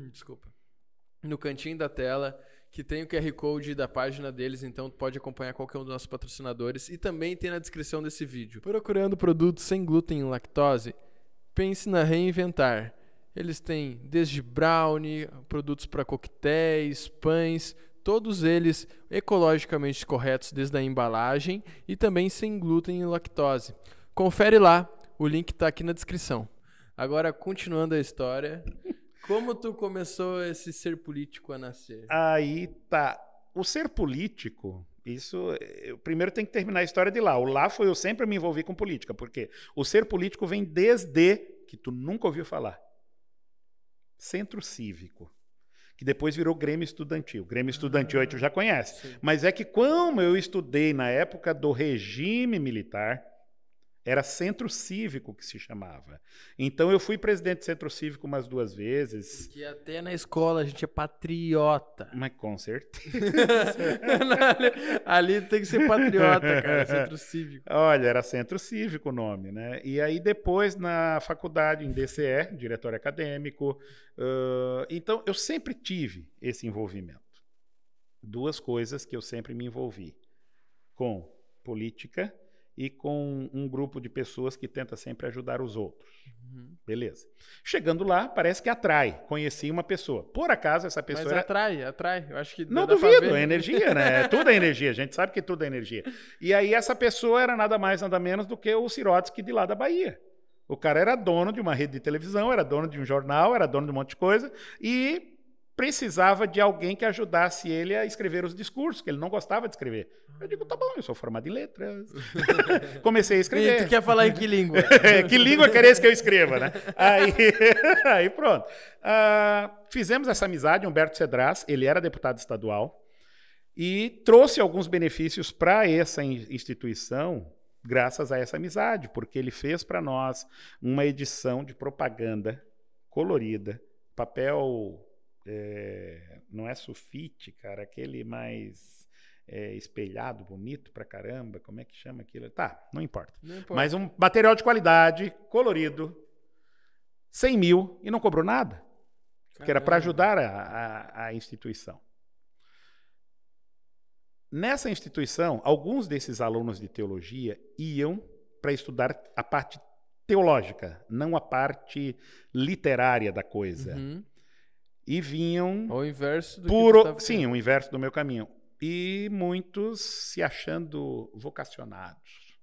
desculpa, no cantinho da tela, que tem o QR Code da página deles, então pode acompanhar qualquer um dos nossos patrocinadores e também tem na descrição desse vídeo. Procurando produtos sem glúten e lactose? Pense na Reinventar. Eles têm desde brownie, produtos para coquetéis, pães, todos eles ecologicamente corretos desde a embalagem e também sem glúten e lactose. Confere lá, o link está aqui na descrição. Agora, continuando a história... Como tu começou esse ser político a nascer? Aí tá. O ser político, eu primeiro tem que terminar a história de lá. O lá foi eu sempre me envolvi com política, porque o ser político vem desde que tu nunca ouviu falar. Centro Cívico, que depois virou Grêmio Estudantil. Grêmio Estudantil aí tu já conhece. Sim. Mas é que como eu estudei na época do regime militar, era Centro Cívico que se chamava. Então eu fui presidente do Centro Cívico umas 2 vezes. Que até na escola a gente é patriota. Mas com certeza. Ali tem que ser patriota, cara, centro cívico. Olha, era Centro Cívico o nome, né? E aí depois na faculdade, em DCE, diretório acadêmico. Então eu sempre tive esse envolvimento. 2 coisas que eu sempre me envolvi. Com política e com um grupo de pessoas que tenta sempre ajudar os outros. Beleza. Chegando lá, parece que atrai. Conheci uma pessoa. Por acaso, essa pessoa Mas era... atrai. Eu acho que Não dá pra duvido, ver. é energia, né? Tudo é energia. A gente sabe que tudo é energia. E aí essa pessoa era nada mais, nada menos do que o Sirotsky de lá da Bahia. O cara era dono de uma rede de televisão, era dono de um jornal, era dono de um monte de coisa e precisava de alguém que ajudasse ele a escrever os discursos, que ele não gostava de escrever. Eu digo, tá bom, eu sou formado em letras. Comecei a E escrever. tu quer falar em que língua? Que língua queres que eu escreva, né? Aí pronto. Fizemos essa amizade, Humberto Cedras, ele era deputado estadual e trouxe alguns benefícios para essa instituição graças a essa amizade, porque ele fez para nós uma edição de propaganda colorida, papel... não é sulfite, cara, aquele mais espelhado, bonito pra caramba, como é que chama aquilo? Tá, não importa. Mas um material de qualidade, colorido, 100 mil e não cobrou nada, que era para ajudar a instituição. Nessa instituição, alguns desses alunos de teologia iam para estudar a parte teológica, não a parte literária da coisa. E vinham... O inverso do que tu tava Sim, o inverso do meu caminho. E muitos se achando vocacionados.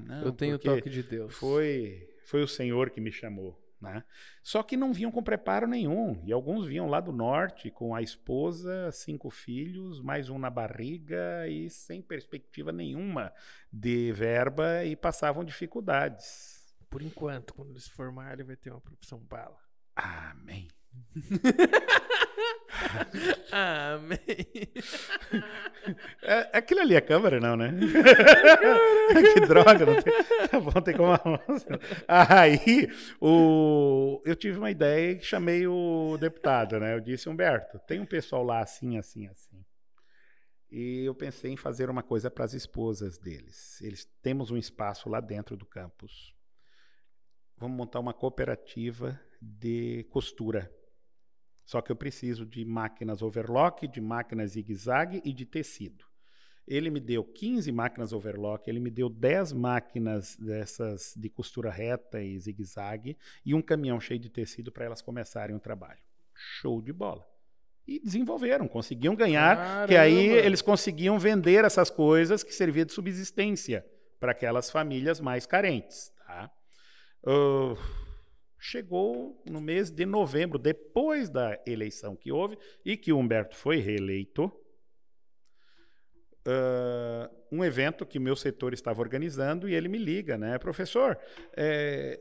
Não, eu tenho o toque de Deus. Foi o Senhor que me chamou. Né? Só que não vinham com preparo nenhum. E alguns vinham lá do norte com a esposa, 5 filhos, mais um na barriga e sem perspectiva nenhuma de verba e passavam dificuldades. Por enquanto, quando ele se formar, ele vai ter uma profissão bala. Amém. Amém. Aquilo ali é câmera, não, né? Que droga, não tem... Tá bom, tem como Aí, eu tive uma ideia e chamei o deputado, né? Eu disse, Humberto, tem um pessoal lá assim, assim, assim. E eu pensei em fazer uma coisa para as esposas deles. Temos um espaço lá dentro do campus. Vamos montar uma cooperativa de costura. Só que eu preciso de máquinas overlock, de máquinas zigue-zague e de tecido. Ele me deu 15 máquinas overlock, ele me deu 10 máquinas dessas de costura reta e zigue-zague e um caminhão cheio de tecido para elas começarem o trabalho. Show de bola. E desenvolveram, conseguiam ganhar, Caramba. que aí eles conseguiam vender essas coisas que serviam de subsistência para aquelas famílias mais carentes. Tá? Chegou no mês de novembro, depois da eleição que houve e que o Humberto foi reeleito, um evento que o meu setor estava organizando e ele me liga, né? Professor,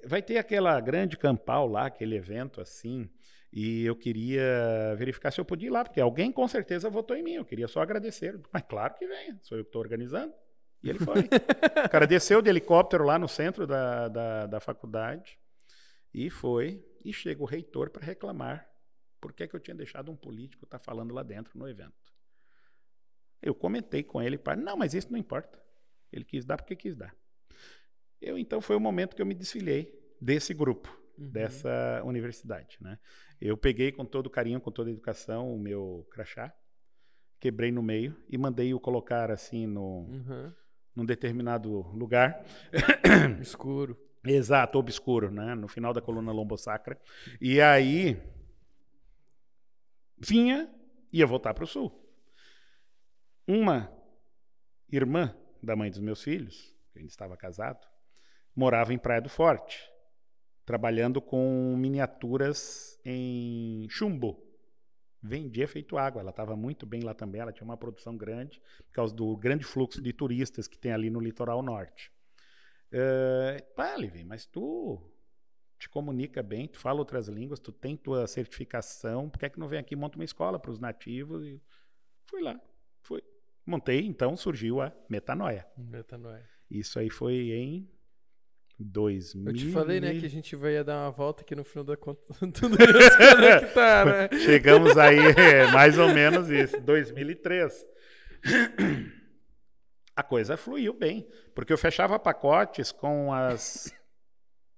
vai ter aquela grande campal lá, aquele evento assim, e eu queria verificar se eu podia ir lá, porque alguém com certeza votou em mim, eu queria só agradecer. Mas claro que venha, sou eu que estou organizando. E ele foi. O cara desceu de helicóptero lá no centro da faculdade, e foi, e chega o reitor para reclamar por que eu tinha deixado um político estar falando lá dentro no evento. Eu comentei com ele, não, mas isso não importa. Ele quis dar porque quis dar. Então foi o momento que eu me desfilei desse grupo, dessa universidade. Né? Eu peguei com todo carinho, com toda a educação, o meu crachá, quebrei no meio e mandei-o colocar assim num determinado lugar. Escuro. Exato, obscuro, né? No final da coluna lombosacra. E aí, ia voltar para o sul. Uma irmã da mãe dos meus filhos, que ainda estava casado, morava em Praia do Forte, trabalhando com miniaturas em chumbo. Vendia feito água, ela estava muito bem lá também, ela tinha uma produção grande, por causa do grande fluxo de turistas que tem ali no litoral norte. Levi, mas tu te comunica bem, tu fala outras línguas, tu tem tua certificação, por que é que não vem aqui e monta uma escola para os nativos? E fui lá, montei, então surgiu a Metanoia. Metanoia. Isso aí foi em 2000. Eu te falei, né, que a gente vai dar uma volta aqui no final da conta. Tudo isso conectar, né? Chegamos aí, mais ou menos isso, 2003. A coisa fluiu bem, porque eu fechava pacotes com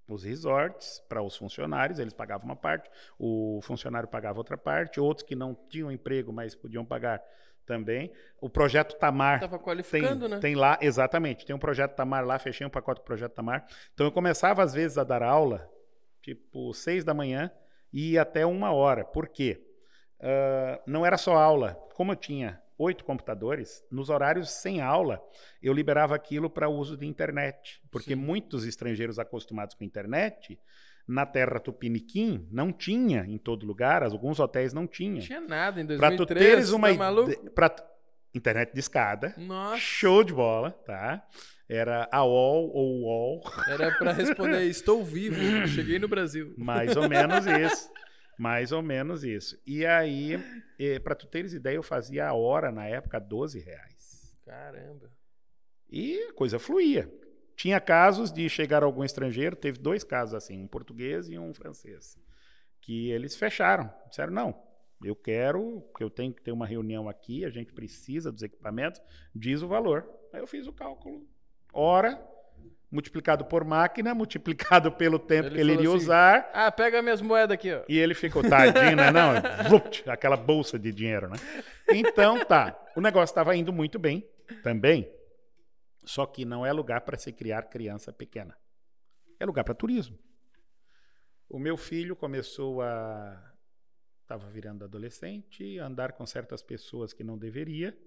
os resorts para os funcionários, eles pagavam uma parte, o funcionário pagava outra parte, outros que não tinham emprego, mas podiam pagar também. O projeto Tamar Tava qualificando, né? tem lá, exatamente, tem um projeto Tamar lá, fechei um pacote do projeto Tamar. Então eu começava às vezes a dar aula, tipo 6 da manhã e ia até 1h. Por quê? Não era só aula, como eu tinha 8 computadores, nos horários sem aula, eu liberava aquilo para uso de internet, porque muitos estrangeiros acostumados com internet, na terra Tupiniquim, não tinha em todo lugar, alguns hotéis não tinham. Não tinha nada em 2003, para tu teres uma tá maluco? Internet de escada, Nossa. show de bola, tá? Era AOL ou UOL. Era para responder, estou vivo, cheguei no Brasil. Mais ou menos isso. Mais ou menos isso. E aí, para tu teres ideia, eu fazia a hora, na época, R$12. Caramba. E a coisa fluía. Tinha casos de chegar algum estrangeiro, teve 2 casos assim, um português e um francês, que eles fecharam. Disseram, não, eu tenho que ter uma reunião aqui, a gente precisa dos equipamentos, diz o valor. Aí eu fiz o cálculo. Hora, multiplicado por máquina, multiplicado pelo tempo que ele iria falou assim, usar. Ah, pega minhas moedas aqui, ó. E ele ficou tadinho, né? Não, aquela bolsa de dinheiro, né? Então, tá. O negócio estava indo muito bem também, só que não é lugar para se criar criança pequena. É lugar para turismo. O meu filho começou estava virando adolescente, andar com certas pessoas que não deveria,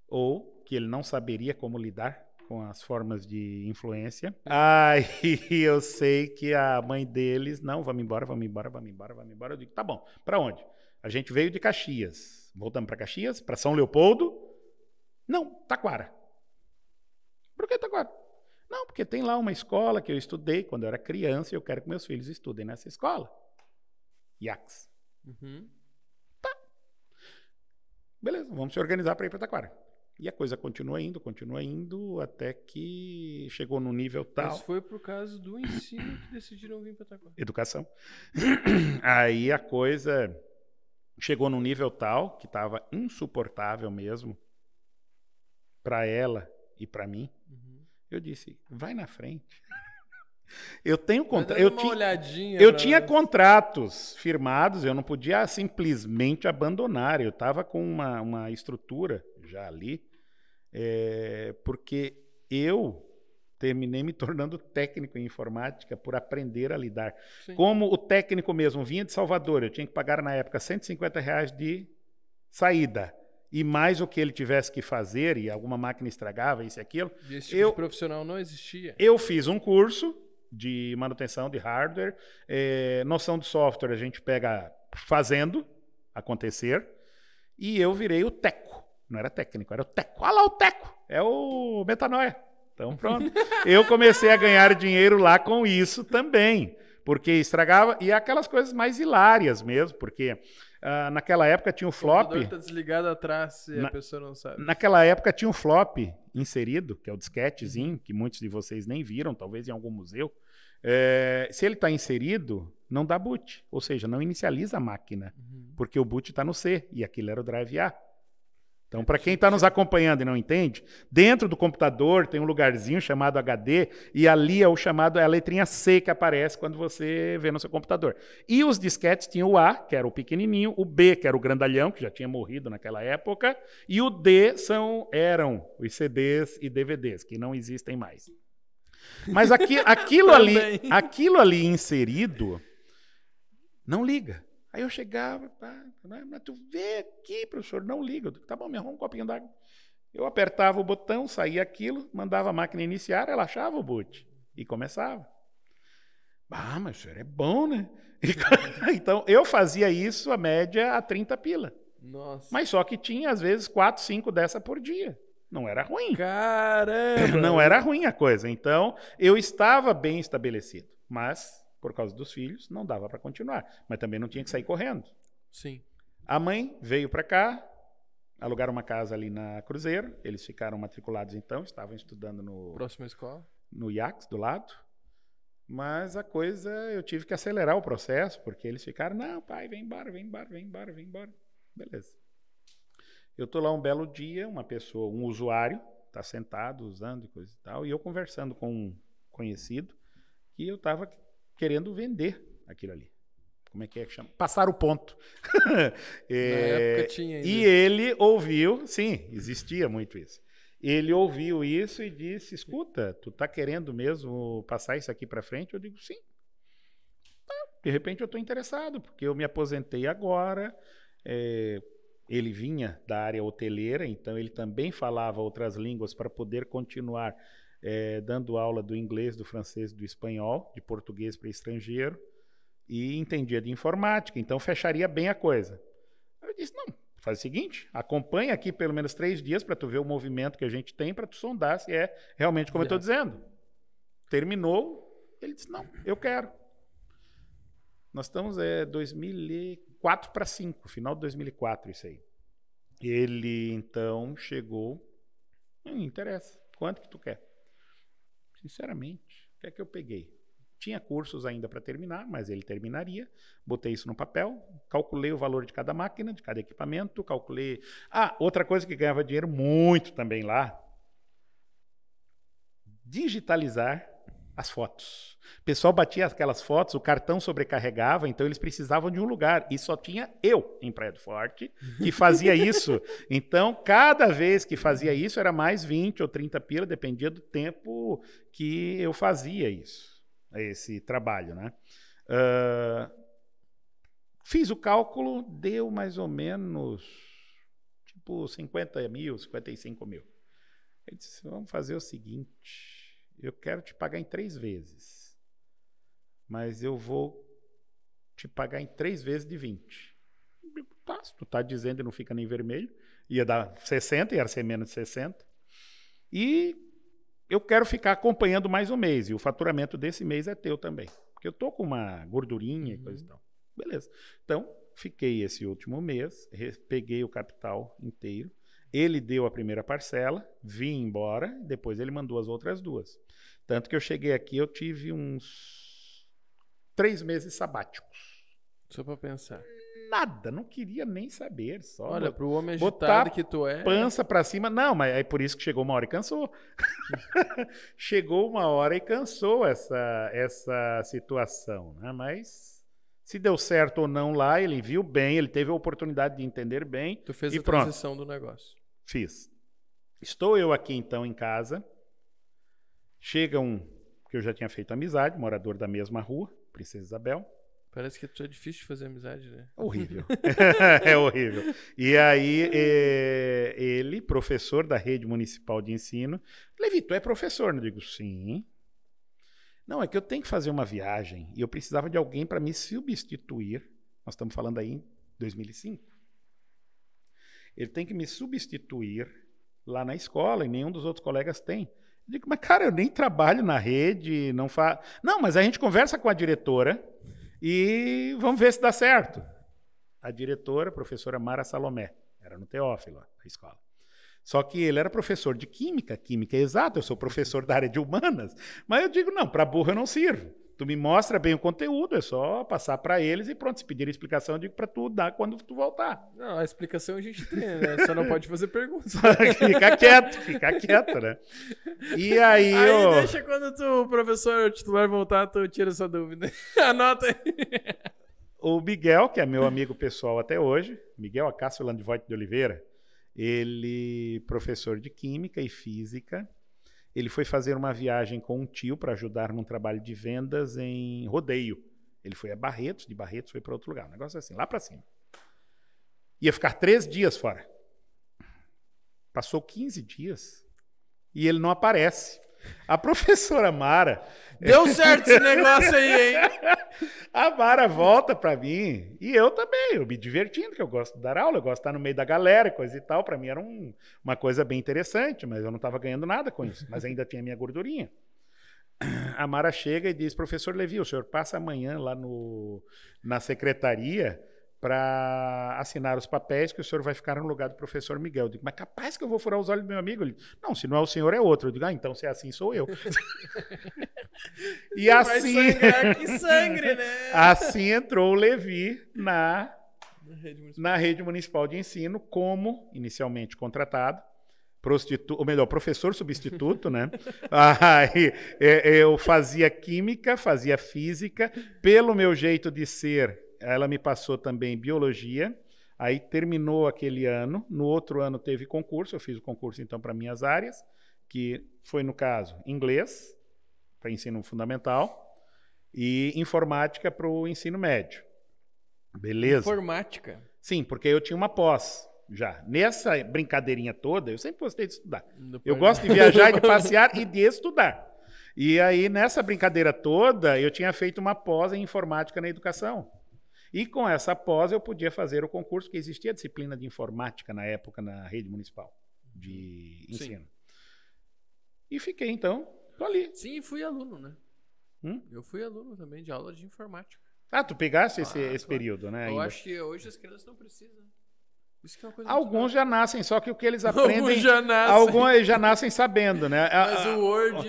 ou que ele não saberia como lidar com as formas de influência. Aí eu sei que a mãe deles, não, vamos embora. Eu digo, tá bom, para onde? A gente veio de Caxias. Voltamos para Caxias, para São Leopoldo? Não, Taquara. Por que Taquara? Não, porque tem lá uma escola que eu estudei quando eu era criança e eu quero que meus filhos estudem nessa escola. IACS. Uhum. Tá. Beleza, vamos se organizar para ir para Taquara. E a coisa continua indo, até que chegou num nível tal... Mas foi por causa do ensino que decidiram vir para Taquara. Educação. Aí a coisa chegou num nível tal que estava insuportável mesmo para ela e para mim. Uhum. Eu disse, vai na frente. Eu tenho tinha contratos firmados, eu não podia simplesmente abandonar. Eu estava com uma estrutura já ali, porque eu terminei me tornando técnico em informática por aprender a lidar. Sim. Como o técnico mesmo vinha de Salvador, eu tinha que pagar na época R$150 de saída. E mais o que ele tivesse que fazer, e alguma máquina estragava, isso e aquilo. E esse tipo de profissional não existia? Eu fiz um curso de manutenção de hardware, noção de software a gente pega fazendo acontecer, e eu virei o teco. Não era técnico, era o teco. Olha lá o teco, é o Metanoia. Então pronto. Eu comecei a ganhar dinheiro lá com isso também, porque estragava, e aquelas coisas mais hilárias mesmo, porque naquela época tinha o flop. O computador está desligado atrás e a pessoa não sabe. Naquela época tinha um flop inserido, que é o disquetezinho, que muitos de vocês nem viram, talvez em algum museu. Se ele está inserido, não dá boot, ou seja, não inicializa a máquina, porque o boot está no C, e aquilo era o drive A. Então, para quem está nos acompanhando e não entende, dentro do computador tem um lugarzinho chamado HD, e ali é a letrinha C que aparece quando você vê no seu computador. E os disquetes tinham o A, que era o pequenininho, o B, que era o grandalhão, que já tinha morrido naquela época, e o D eram os CDs e DVDs, que não existem mais. Mas aquilo ali inserido não liga. Aí eu chegava, mas tu vê aqui, professor, não liga. Eu digo, tá bom, me arruma um copinho d'água. Eu apertava o botão, saía aquilo, mandava a máquina iniciar, ela achava o boot e começava. Mas o senhor é bom, né? Então, eu fazia isso, a média, a 30 pila. Nossa. Mas só que tinha, às vezes, 4, 5 dessa por dia. Não era ruim. Caramba! Não era ruim a coisa. Então, eu estava bem estabelecido. Mas por causa dos filhos, não dava para continuar. Mas também não tinha que sair correndo. Sim. A mãe veio para cá, alugaram uma casa ali na Cruzeiro, eles ficaram matriculados então, estavam estudando Próxima escola. no IACS do lado, mas a coisa, eu tive que acelerar o processo, porque eles ficaram, não, pai, vem embora, vem embora, vem embora, vem embora. Beleza. Eu tô lá um belo dia, uma pessoa, um usuário, tá sentado, usando e coisa e tal, e eu conversando com um conhecido, que eu tava querendo vender aquilo ali. Como é que chama? Passar o ponto. Na época tinha ainda. E ele ouviu, sim, existia muito isso. Ele ouviu isso e disse, escuta, tu tá querendo mesmo passar isso aqui para frente? Eu digo, sim. De repente eu estou interessado, porque eu me aposentei agora. Ele vinha da área hoteleira, então ele também falava outras línguas para poder continuar dando aula do inglês, do francês, do espanhol, de português para estrangeiro. E entendia de informática, então fecharia bem a coisa. Eu disse, não, faz o seguinte, acompanha aqui pelo menos 3 dias para tu ver o movimento que a gente tem, para tu sondar se é realmente como eu estou dizendo. Terminou, ele disse, não, eu quero. Nós estamos 2004 para 5, final de 2004 isso aí. Ele então chegou, não interessa, quanto que tu quer? Sinceramente, o que é que eu peguei? Tinha cursos ainda para terminar, mas ele terminaria. Botei isso no papel, calculei o valor de cada máquina, de cada equipamento, calculei... outra coisa que ganhava dinheiro muito também lá, digitalizar as fotos. O pessoal batia aquelas fotos, o cartão sobrecarregava, então eles precisavam de um lugar. E só tinha eu, em Praia do Forte, que fazia isso. Então, cada vez que fazia isso, era mais 20 ou 30 pila, dependia do tempo que eu fazia isso. Esse trabalho, né? Fiz o cálculo, deu mais ou menos tipo 50 mil, 55 mil. Eu disse, vamos fazer o seguinte, eu quero te pagar em 3 vezes, mas eu vou te pagar em 3 vezes de 20. Tá, se tu tá dizendo e não fica nem vermelho, ia dar 60, ia ser menos de 60. E eu quero ficar acompanhando mais um mês, e o faturamento desse mês é teu também. Porque eu tô com uma gordurinha e coisa e tal. Beleza. Então, fiquei esse último mês, peguei o capital inteiro, ele deu a primeira parcela, vim embora, depois ele mandou as outras 2. Tanto que eu cheguei aqui, eu tive uns 3 meses sabáticos. Só para pensar. Nada, não queria nem saber. Só olha, pro homem agitado que tu é... pança pra cima. Não, mas é por isso que chegou uma hora e cansou. Chegou uma hora e cansou essa situação, né? Mas se deu certo ou não lá, ele viu bem, ele teve a oportunidade de entender bem. Tu fez e a pronto. transição do negócio. Fiz. Estou eu aqui então em casa. Chega um que eu já tinha feito amizade, morador da mesma rua, Princesa Isabel. Parece que é difícil de fazer amizade, né? Horrível. É horrível. E aí, ele, professor da rede municipal de ensino, Levi, tu é professor? Eu digo, sim. Não, é que eu tenho que fazer uma viagem e eu precisava de alguém para me substituir. Nós estamos falando aí em 2005. Ele tem que me substituir lá na escola e nenhum dos outros colegas tem. Eu digo, mas cara, eu nem trabalho na rede, não faço... Não, mas a gente conversa com a diretora... E vamos ver se dá certo. A diretora, a professora Mara Salomé, era no Teófilo, a escola. Só que ele era professor de química, química é exata, eu sou professor da área de humanas, mas eu digo, não, para burro eu não sirvo. Tu me mostra bem o conteúdo, é só passar para eles e pronto, se pedir explicação, eu digo para tu dar quando tu voltar. Não, a explicação a gente tem, né? Só não pode fazer perguntas. Fica quieto, né? E aí... deixa quando o professor titular voltar, tu tira essa dúvida. Anota aí. O Miguel, que é meu amigo pessoal até hoje, Miguel Acácio Landvoigt de Oliveira, ele professor de química e física, ele foi fazer uma viagem com um tio para ajudar num trabalho de vendas em Rodeio. Ele foi a Barretos, de Barretos foi para outro lugar. Um negócio assim, lá para cima. Ia ficar 3 dias fora. Passou 15 dias e ele não aparece. A professora Mara... Deu certo esse negócio aí, hein? A Mara volta para mim e eu também, eu me divertindo, que eu gosto de dar aula, eu gosto de estar no meio da galera, coisa e tal. Para mim era uma coisa bem interessante, mas eu não estava ganhando nada com isso, mas ainda tinha minha gordurinha. A Mara chega e diz, professor Levi, o senhor passa amanhã lá na secretaria para assinar os papéis que o senhor vai ficar no lugar do professor Miguel. Eu digo, mas capaz que eu vou furar os olhos do meu amigo? Ele, não, se não é o senhor, é outro. Eu digo, então se é assim, sou eu. E assim... Vai sangrar que sangre, né? Assim entrou o Levi na rede municipal de ensino como, inicialmente, contratado, ou melhor, professor substituto, né? Aí, eu fazia química, fazia física, pelo meu jeito de ser, ela me passou também biologia, aí terminou aquele ano, no outro ano teve concurso, eu fiz o concurso então para minhas áreas, que foi no caso inglês, para ensino fundamental, e informática para o ensino médio. Beleza? Informática? Sim, porque eu tinha uma pós. Já. Nessa brincadeirinha toda, eu sempre gostei de estudar. Eu gosto de viajar, de passear e de estudar. E aí, nessa brincadeira toda, eu tinha feito uma pós em informática na educação. E com essa pós, eu podia fazer o concurso, que existia a disciplina de informática na época na rede municipal de ensino. Sim. E fiquei, então, tô ali. Sim, fui aluno, né? Eu fui aluno também de aula de informática. Ah, tu pegaste esse período, né? Eu ainda. acho que hoje as crianças não precisam. Isso que é uma coisa alguns já nascem, só que o que eles aprendem... Alguns já nascem sabendo, né? Mas o Word,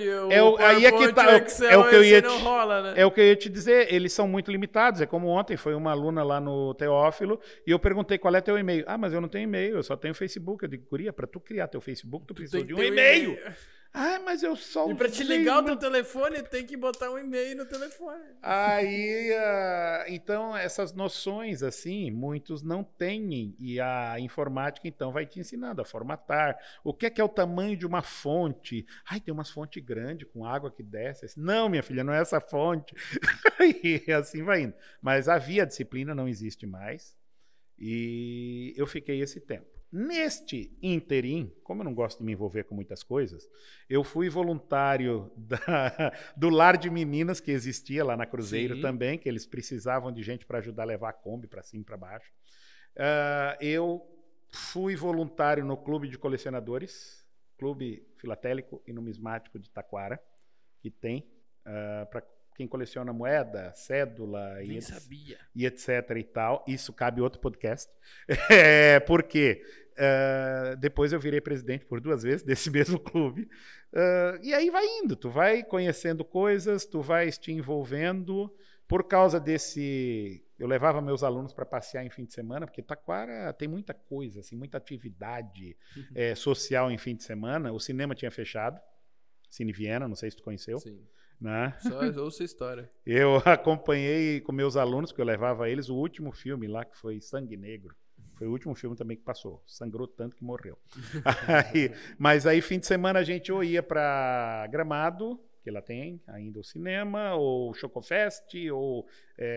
aí é que tá, o Excel, o que eu ia não rola, né? É o que eu ia te dizer, eles são muito limitados. É como ontem, foi uma aluna lá no Teófilo, e eu perguntei qual é teu e-mail. Ah, mas eu não tenho e-mail, eu só tenho Facebook. Eu digo, guria, para tu criar teu Facebook, tu precisa de um e-mail. Ah, mas eu só... E para te ligar o teu telefone, tem que botar um e-mail no telefone. Aí, então, essas noções, assim, muitos não têm. E a informática, então, vai te ensinando a formatar. O que é o tamanho de uma fonte? Ai, tem umas fontes grandes com água que desce. Não, minha filha, não é essa fonte. E assim vai indo. Mas a disciplina não existe mais. E eu fiquei esse tempo. Neste interim, como eu não gosto de me envolver com muitas coisas, eu fui voluntário do lar de meninas que existia lá na Cruzeiro. Sim. Também, que eles precisavam de gente para ajudar a levar a Kombi para cima e para baixo. Eu fui voluntário no Clube de Colecionadores, Clube Filatélico e Numismático de Taquara, que tem para quem coleciona moeda, cédula e etc. e tal. Isso cabe outro podcast. Porque depois eu virei presidente por 2 vezes desse mesmo clube. E aí vai indo. Tu vai conhecendo coisas, tu vais te envolvendo. Por causa desse... Eu levava meus alunos para passear em fim de semana, porque Taquara tem muita coisa, assim, muita atividade social em fim de semana. O cinema tinha fechado. Cine Viena, não sei se tu conheceu. Sim. Né? Só ouço a história. Eu acompanhei com meus alunos, que eu levava eles, o último filme lá, que foi Sangue Negro. Foi o último filme também que passou. Sangrou tanto que morreu. Mas aí, fim de semana, a gente ou ia para Gramado, que lá tem ainda o cinema, ou Chocofest, ou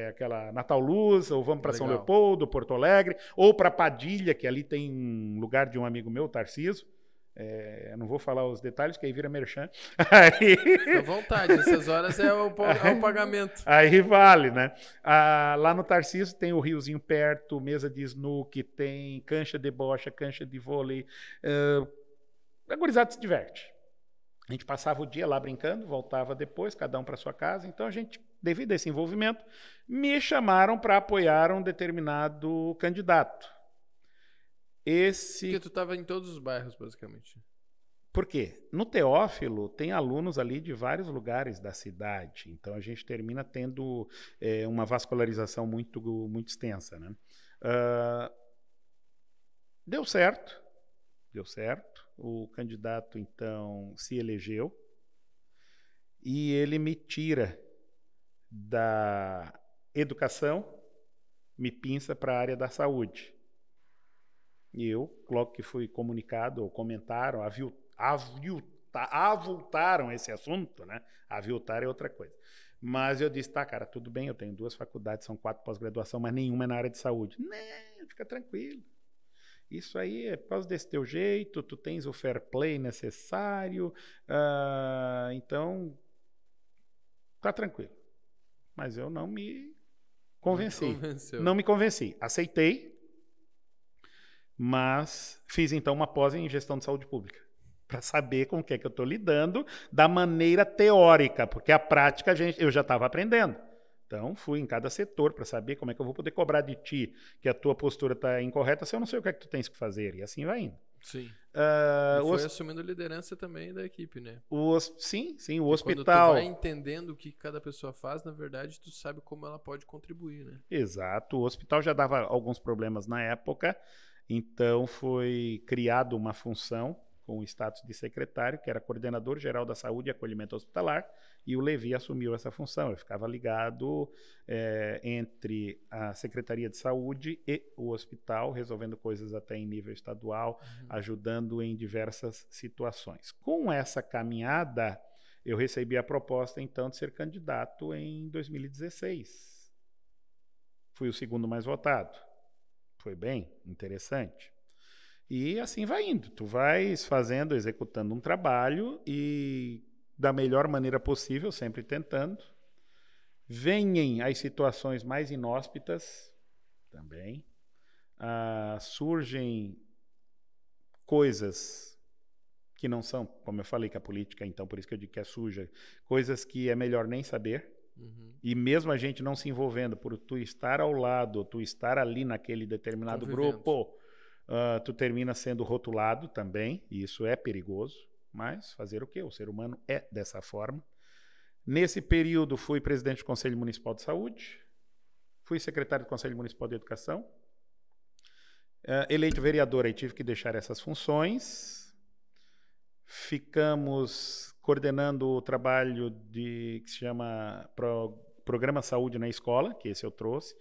aquela Natal Luz, ou vamos para São Leopoldo, Porto Alegre, ou para Padilha, que ali tem um lugar de um amigo meu, Tarciso. Não vou falar os detalhes, que aí vira merchan. À vontade, essas horas é o pagamento. Aí vale, né? Lá no Tarcísio tem o riozinho perto, mesa de snooker, tem cancha de bocha, cancha de vôlei. A gurizada se diverte. A gente passava o dia lá brincando, voltava depois, cada um para sua casa. Então a gente, devido a esse envolvimento, me chamaram para apoiar um determinado candidato. Porque tu estava em todos os bairros, basicamente. Por quê? No Teófilo tem alunos ali de vários lugares da cidade. Então a gente termina tendo uma vascularização muito, muito extensa, né? Deu certo. O candidato, então, se elegeu. E ele me tira da educação, me pinça para a área da saúde. E eu, logo que fui comunicado, ou comentaram, avultaram esse assunto, né? Aviltar é outra coisa. Mas eu disse, tá, cara, tudo bem, eu tenho 2 faculdades, são 4 pós-graduação, mas nenhuma é na área de saúde. Não, fica tranquilo. Isso aí é por causa desse teu jeito, tu tens o fair play necessário, então, tá tranquilo. Mas eu não me convenci. Não me convenci. Aceitei. Mas fiz, então, uma pós em gestão de saúde pública. para saber com o que é que eu estou lidando da maneira teórica, porque a prática eu já estava aprendendo. Então, fui em cada setor para saber como é que eu vou poder cobrar de ti que a tua postura está incorreta se eu não sei o que é que tu tens que fazer. E assim vai indo. Sim. E foi assumindo liderança também da equipe, né? Sim, o e hospital. Quando tu vai entendendo o que cada pessoa faz, na verdade, tu sabe como ela pode contribuir, né? Exato. O hospital já dava alguns problemas na época, então foi criado uma função com o status de secretário, que era coordenador geral da saúde e acolhimento hospitalar, e o Levi assumiu essa função. Eu ficava ligado entre a Secretaria de Saúde e o hospital, resolvendo coisas até em nível estadual, ajudando em diversas situações. Com essa caminhada, eu recebi a proposta, então, de ser candidato em 2016. Fui o segundo mais votado. Foi bem interessante. E assim vai indo. Tu vais fazendo, executando um trabalho e da melhor maneira possível, sempre tentando. Venham as situações mais inóspitas também. Surgem coisas que não são, como eu falei, que a política, então, por isso que eu digo que é suja, coisas que é melhor nem saber. E mesmo a gente não se envolvendo, por tu estar ao lado, tu estar ali naquele determinado grupo, tu termina sendo rotulado também, e isso é perigoso, mas fazer o quê? O ser humano é dessa forma. Nesse período, fui presidente do Conselho Municipal de Saúde, fui secretário do Conselho Municipal de Educação, eleito vereador, aí tive que deixar essas funções, ficamos coordenando o trabalho que se chama Programa Saúde na Escola, que esse eu trouxe,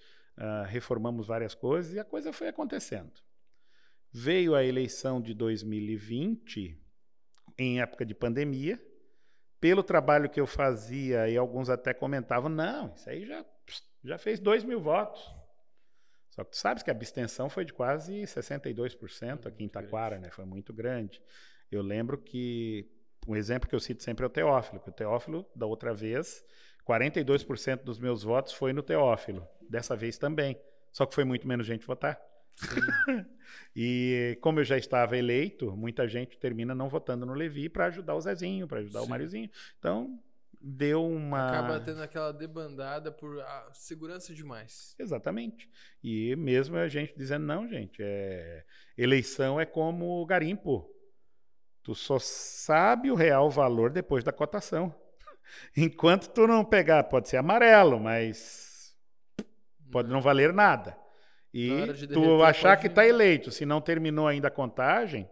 reformamos várias coisas e a coisa foi acontecendo. Veio a eleição de 2020, em época de pandemia, pelo trabalho que eu fazia, e alguns até comentavam, não, isso aí já fez 2.000 votos. Só que tu sabes que a abstenção foi de quase 62% aqui em Taquara, né? Foi muito grande. Eu lembro que um exemplo que eu cito sempre é o Teófilo, que o Teófilo, da outra vez, 42% dos meus votos foi no Teófilo. Dessa vez também. Só que foi muito menos gente votar. E como eu já estava eleito, muita gente termina não votando no Levi para ajudar o Zezinho, para ajudar o Mariozinho. Então, deu uma... Acaba tendo aquela debandada por segurança demais. Exatamente. E mesmo a gente dizendo, não, gente, eleição é como garimpo. Tu só sabe o real valor depois da cotação. Enquanto tu não pegar, pode ser amarelo, mas pode não valer nada. E tu achar que está eleito, se não terminou ainda a contagem,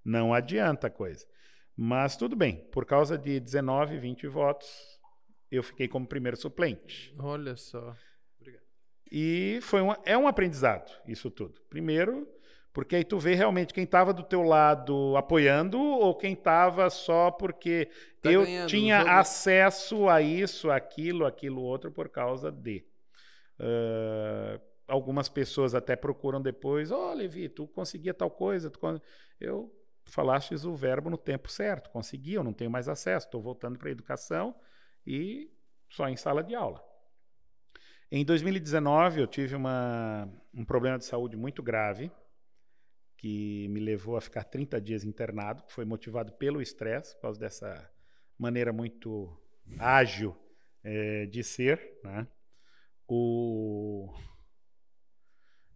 não adianta a coisa. Mas tudo bem, por causa de 19, 20 votos, eu fiquei como primeiro suplente. Olha só. Obrigado. E é um aprendizado, isso tudo. Primeiro, porque aí tu vê realmente quem estava do teu lado apoiando ou quem estava só porque eu tinha acesso a isso, aquilo outro por causa de... algumas pessoas até procuram depois, Levi, tu conseguia tal coisa, eu falastes o verbo no tempo certo, consegui, eu não tenho mais acesso, estou voltando para a educação e só em sala de aula. Em 2019 eu tive um problema de saúde muito grave, que me levou a ficar 30 dias internado, que foi motivado pelo estresse, por causa dessa maneira muito ágil de ser, né?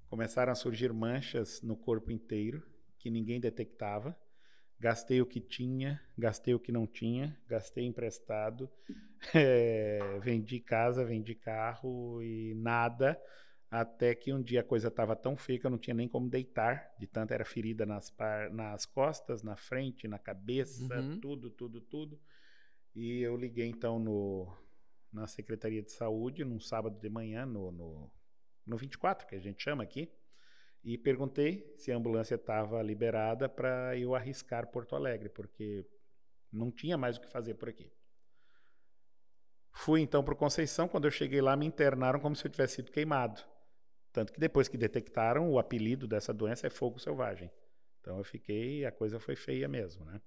Começaram a surgir manchas no corpo inteiro, que ninguém detectava. Gastei o que tinha, gastei o que não tinha, gastei emprestado, vendi casa, vendi carro e nada, até que um dia a coisa estava tão feia que eu não tinha nem como deitar, de tanto era ferida nas costas, na frente, na cabeça, tudo. E eu liguei então na Secretaria de Saúde, num sábado de manhã, no 24, que a gente chama aqui, e perguntei se a ambulância estava liberada para eu arriscar Porto Alegre, porque não tinha mais o que fazer por aqui. Fui então para o Conceição, quando eu cheguei lá me internaram como se eu tivesse sido queimado. Tanto que depois que detectaram, o apelido dessa doença é fogo selvagem. Então a coisa foi feia mesmo, né?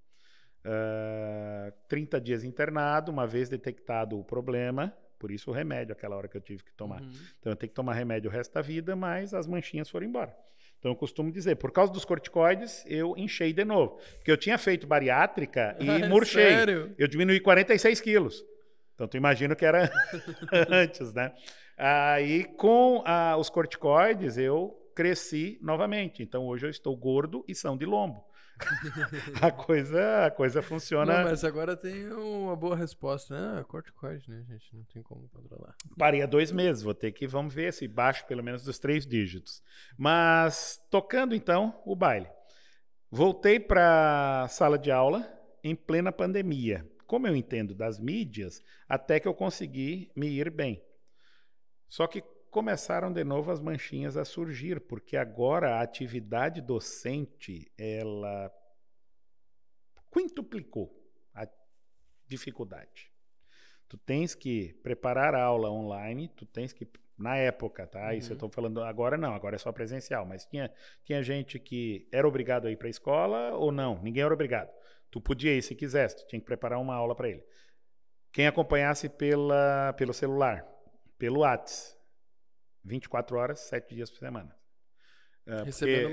30 dias internado, uma vez detectado o problema, por isso o remédio, aquela hora que eu tive que tomar. Então eu tenho que tomar remédio o resto da vida, mas as manchinhas foram embora. Então eu costumo dizer, por causa dos corticoides, eu inchei de novo. Porque eu tinha feito bariátrica e murchei. Sério? Eu diminuí 46 quilos. Então tu imagina que era antes, né? Aí com os corticoides eu cresci novamente. Então hoje eu estou gordo e são de lombo. a coisa funciona. Não, mas agora tem uma boa resposta, né? Corticoide, né, gente? Não tem como controlar. Parei há 2 meses, vamos ver se baixo pelo menos dos 3 dígitos. Mas tocando então o baile. Voltei para a sala de aula em plena pandemia. Como eu entendo das mídias, até que eu consegui me ir bem. Só que começaram de novo as manchinhas a surgir, porque agora a atividade docente, ela quintuplicou a dificuldade. Tu tens que preparar a aula online, tu tens que, na época, tá? Isso eu estou falando agora não, agora é só presencial, mas tinha gente que era obrigado a ir para a escola ou não, ninguém era obrigado. Tu podia ir se quisesse, tu tinha que preparar uma aula para ele. Quem acompanhasse pelo celular, pelo WhatsApp, 24 horas, 7 dias por semana. Recebendo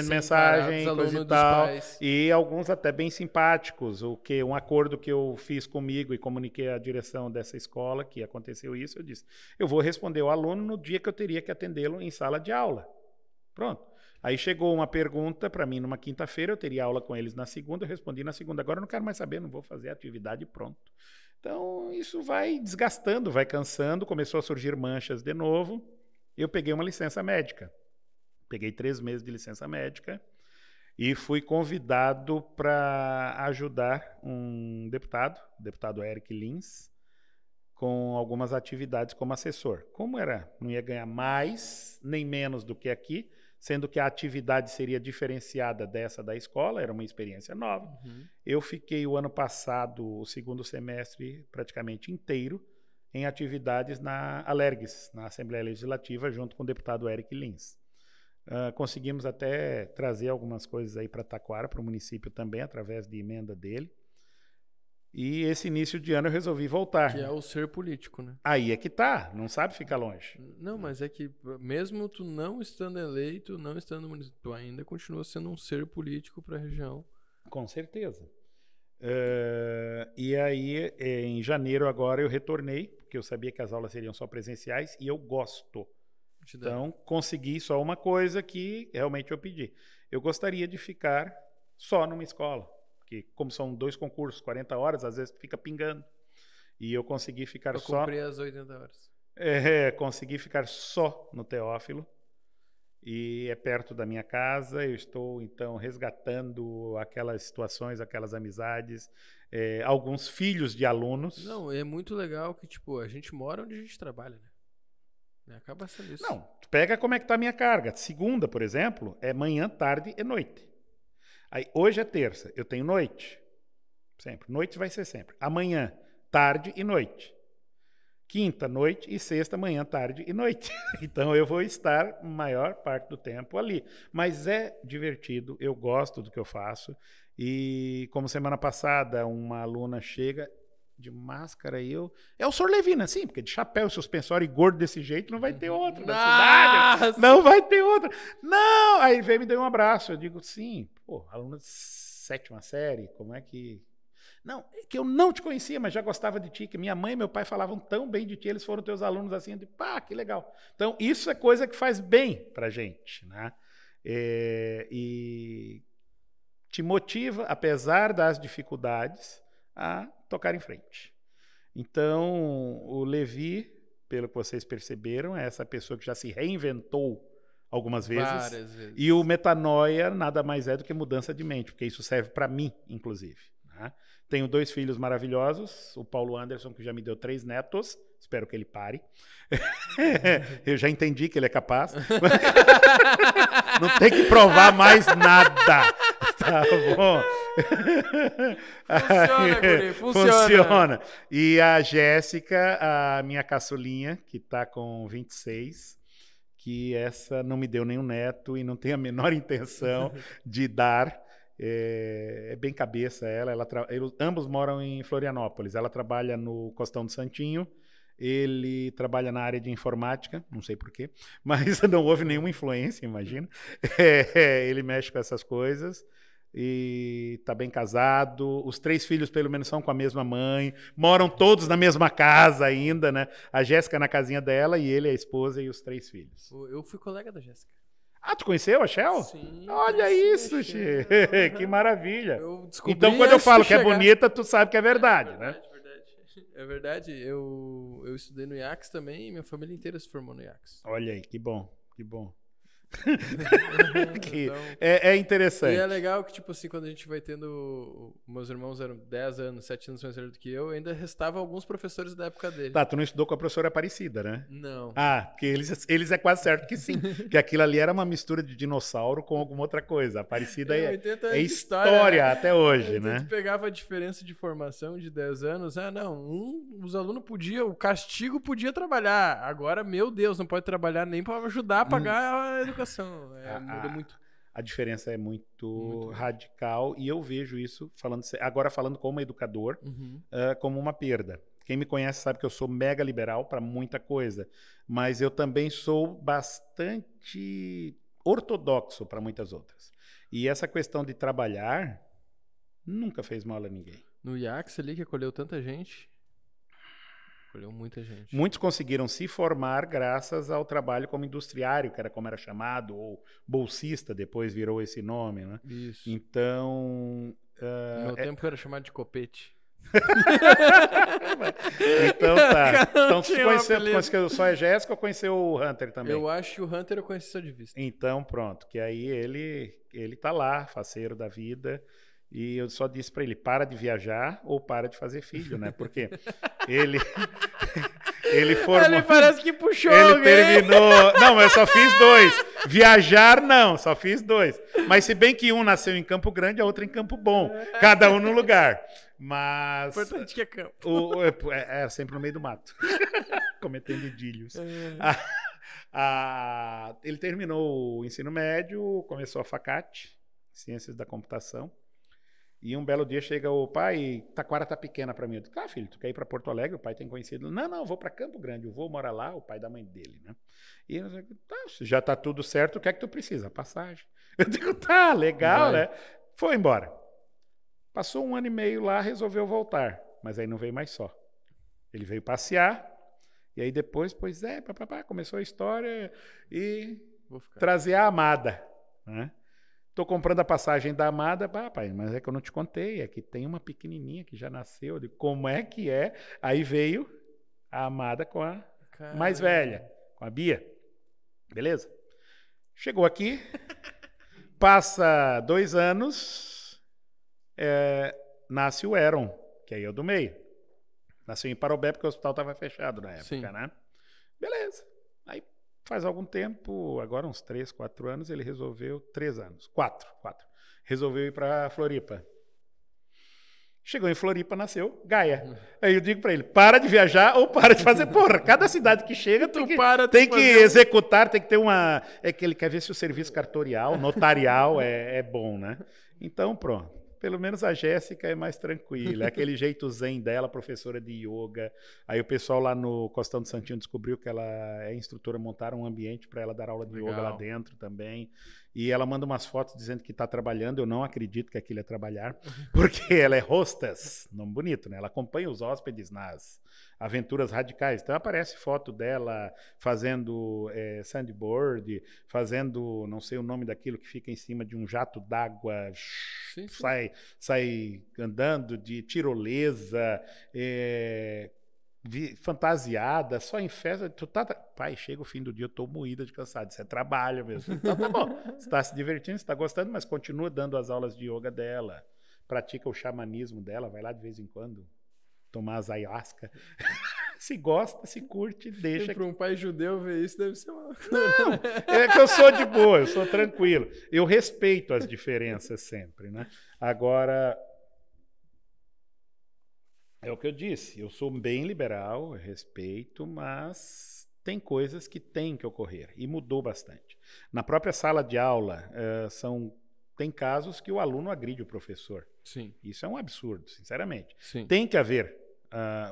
mensagens, coisa e tal, e alguns até bem simpáticos. Um acordo que eu fiz comigo e comuniquei à direção dessa escola que aconteceu isso, eu disse, eu vou responder o aluno no dia que eu teria que atendê-lo em sala de aula. Pronto. Aí chegou uma pergunta para mim numa quinta-feira, eu teria aula com eles na segunda, eu respondi na segunda. Agora eu não quero mais saber, não vou fazer a atividade, pronto. Então isso vai desgastando, vai cansando, começou a surgir manchas de novo. Eu peguei uma licença médica. Peguei 3 meses de licença médica e fui convidado para ajudar um deputado, o deputado Eric Lins, com algumas atividades como assessor. Como não ia ganhar mais nem menos do que aqui, sendo que a atividade seria diferenciada dessa da escola, era uma experiência nova. Eu fiquei o ano passado, o 2º semestre, praticamente inteiro, em atividades na Alergs, na Assembleia Legislativa, junto com o deputado Eric Lins. Conseguimos até trazer algumas coisas aí para Taquara, para o município também, através de emenda dele. E esse início de ano eu resolvi voltar. Que é o ser político, né? Aí é que tá, não sabe ficar longe. Não, mas é que mesmo tu não estando eleito, não estando no município, tu ainda continua sendo um ser político para a região. Com certeza. E aí, em janeiro agora, eu retornei, porque eu sabia que as aulas seriam só presenciais e eu gosto. Então, consegui só uma coisa que realmente eu pedi. Eu gostaria de ficar só numa escola, porque como são 2 concursos, 40 horas, às vezes fica pingando. E eu consegui ficar só... Eu comprei as 80 horas. Consegui ficar só no Teófilo. E é perto da minha casa, eu estou, então, resgatando aquelas situações, aquelas amizades, alguns filhos de alunos. Não, é muito legal que, tipo, a gente mora onde a gente trabalha, né? Acaba sendo isso. Não, pega como é que está a minha carga. Segunda, por exemplo, é manhã, tarde e noite. Aí, hoje é terça, eu tenho noite. Sempre. Noite vai ser sempre. Amanhã, tarde e noite. Quinta, noite e sexta, manhã, tarde e noite. Então eu vou estar a maior parte do tempo ali. Mas é divertido, eu gosto do que eu faço. E como semana passada uma aluna chega de máscara e é o Sr. Levina, sim, porque de chapéu, suspensório e gordo desse jeito não vai ter outro na cidade. Não vai ter outro. Não! Aí veio e me deu um abraço. Eu digo, sim, pô, aluna de 7ª série, como é que... Não, é que eu não te conhecia, mas já gostava de ti, que minha mãe e meu pai falavam tão bem de ti, eles foram teus alunos assim, eu digo, pá, que legal. Então, isso é coisa que faz bem pra gente, né? E te motiva, apesar das dificuldades, a tocar em frente. Então, o Levi, pelo que vocês perceberam, é essa pessoa que já se reinventou algumas vezes. Várias vezes. E o metanoia nada mais é do que mudança de mente, porque isso serve para mim, inclusive. Né? Tenho 2 filhos maravilhosos, o Paulo Anderson, que já me deu 3 netos, espero que ele pare. Eu já entendi que ele é capaz. Não tem que provar mais nada. Tá bom. Funciona, guri, funciona. E a Jéssica, a minha caçulinha, que está com 26, que essa não me deu nenhum neto e não tem a menor intenção de dar. É bem cabeça ela ambos moram em Florianópolis. Ela trabalha no Costão do Santinho, Ele trabalha na área de informática, não sei porquê, mas não houve nenhuma influência, imagina. Ele mexe com essas coisas e está bem casado. Os 3 filhos, pelo menos, são com a mesma mãe. Moram todos na mesma casa ainda, né? A Jéssica na casinha dela e ele, a esposa e os 3 filhos. Eu fui colega da Jéssica. Ah, tu conheceu a Shell? Sim. Olha isso, Che. Che. Que maravilha. Eu descobri Então, quando eu antes de falo que é chegar. bonita, tu sabe que é verdade, né? Verdade. É verdade. Eu estudei no IACS também e minha família inteira se formou no IACS. Olha aí, que bom, que bom. Que Então, é e interessante. é legal que, tipo assim, quando a gente vai tendo... Meus irmãos eram 10 anos, 7 anos mais velhos do que eu, ainda restavam alguns professores da época dele. Tá, tu não estudou com a professora Aparecida, né? Não. Ah, porque eles é quase certo que sim. Que aquilo ali era uma mistura de dinossauro com alguma outra coisa. A Aparecida é 80 anos de história né? até hoje, Então, né? tu pegava a diferença de formação de 10 anos. Ah, não. Os alunos podiam, o castigo podia trabalhar. Agora, meu Deus, não pode trabalhar nem para ajudar a pagar a educação. Muda muito. A diferença é muito Muito. radical e eu vejo isso, agora falando como educador, como uma perda. Quem me conhece sabe que eu sou mega liberal para muita coisa, mas eu também sou bastante ortodoxo para muitas outras. E essa questão de trabalhar nunca fez mal a ninguém. No IACS ali, que acolheu tanta gente. Acolheu muita gente. Muitos conseguiram se formar graças ao trabalho como industriário, que era como era chamado, ou bolsista, depois virou esse nome, né? Isso. Então... No meu tempo era chamado de copete. Então tá. Então tu tinha um apelido. conheceu só a Jéssica ou conheceu o Hunter também? Eu acho que o Hunter eu conheci só de vista. Então pronto, que aí ele tá lá, faceiro da vida, e eu só disse para ele, para de viajar ou para de fazer filho, né? Porque ele formou... Ele parece que puxou Ele alguém. terminou... Não, mas eu só fiz 2. Viajar, não, só fiz 2. Mas se bem que um nasceu em Campo Grande, a outra em Campo Bom. Cada um no lugar. Mas... O importante que é campo. É sempre no meio do mato. Cometendo idílios. Ele terminou o ensino médio, começou a FACAT, Ciências da Computação. E um belo dia chega o pai, Taquara tá pequena para mim. Eu digo, filho, tu quer ir para Porto Alegre? O pai tem conhecido. Não, eu vou para Campo Grande. Eu vou morar lá, o pai da mãe dele, né? E eu digo, tá, já tá tudo certo, o que é que tu precisa? Passagem. Eu digo, tá, legal, né? Foi embora. Passou 1 ano e meio lá, resolveu voltar. Mas aí não veio mais só. Ele veio passear, e aí depois, começou a história e trazer a amada, né? Tô comprando a passagem da amada, pai, mas é que eu não te contei, é que tem uma pequenininha que já nasceu. Eu digo, como é que é? Aí veio a amada com a mais velha, com a Bia. Beleza? Chegou aqui, passa 2 anos, nasce o Eron, que aí é o do meio. Nasceu em Parobé porque o hospital estava fechado na época, Sim. né? Beleza. Aí faz algum tempo, agora uns 3, 4 anos, ele resolveu... 3 anos, 4. Resolveu ir para Floripa. Chegou em Floripa, nasceu Gaia. Aí eu digo para ele, para de viajar ou para de fazer... Porra, cada cidade que chega tem que executar, tem que ter uma... É que ele quer ver se o serviço cartorial, notarial é bom, né? Então, pronto. Pelo menos a Jéssica é mais tranquila, é aquele jeito zen dela, professora de yoga. Aí o pessoal lá no Costão do Santinho descobriu que ela é instrutora, montaram um ambiente para ela dar aula de yoga lá dentro também. E ela manda umas fotos dizendo que está trabalhando. Eu não acredito que aquilo é trabalhar, porque ela é hostess, nome bonito, né? Ela acompanha os hóspedes nas aventuras radicais. Então aparece foto dela fazendo sandboard, fazendo, não sei o nome daquilo que fica em cima de um jato d'água, sai andando de tirolesa, fantasiada, só em festa. Pai, chega o fim do dia, eu tô moída de cansado. Isso é trabalho mesmo. Então tá bom. Você está se divertindo, você está gostando, mas continua dando as aulas de yoga dela. Pratica o xamanismo dela, vai lá de vez em quando tomar as ayahuasca. Se gosta, se curte, deixa. Para um pai judeu ver isso deve ser uma... Não, é que eu sou de boa, eu sou tranquilo. Eu respeito as diferenças sempre, né? Agora... É o que eu disse, eu sou bem liberal, respeito, mas tem coisas que têm que ocorrer, e mudou bastante. Na própria sala de aula, tem casos que o aluno agride o professor. Sim. Isso é um absurdo, sinceramente. Sim. Tem que haver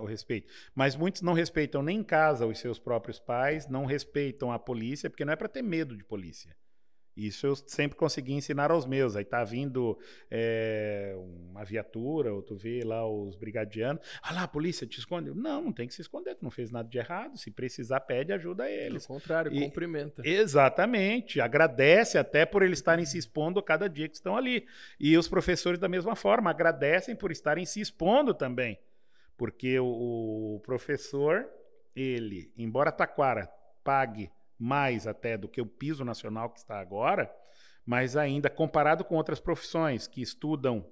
o respeito. Mas muitos não respeitam nem em casa os seus próprios pais, não respeitam a polícia, porque não é para ter medo de polícia. Isso eu sempre consegui ensinar aos meus. Aí tá vindo uma viatura, ou tu vê lá os brigadianos. Ah lá, a polícia te esconde. Não tem que se esconder, tu não fez nada de errado. Se precisar, pede ajuda a eles. Pelo contrário, cumprimenta. Exatamente. Agradece até por eles estarem se expondo a cada dia que estão ali. E os professores da mesma forma, agradecem por estarem se expondo também. Porque o professor, ele, embora Taquara pague mais até do que o piso nacional que está agora, mas ainda comparado com outras profissões que estudam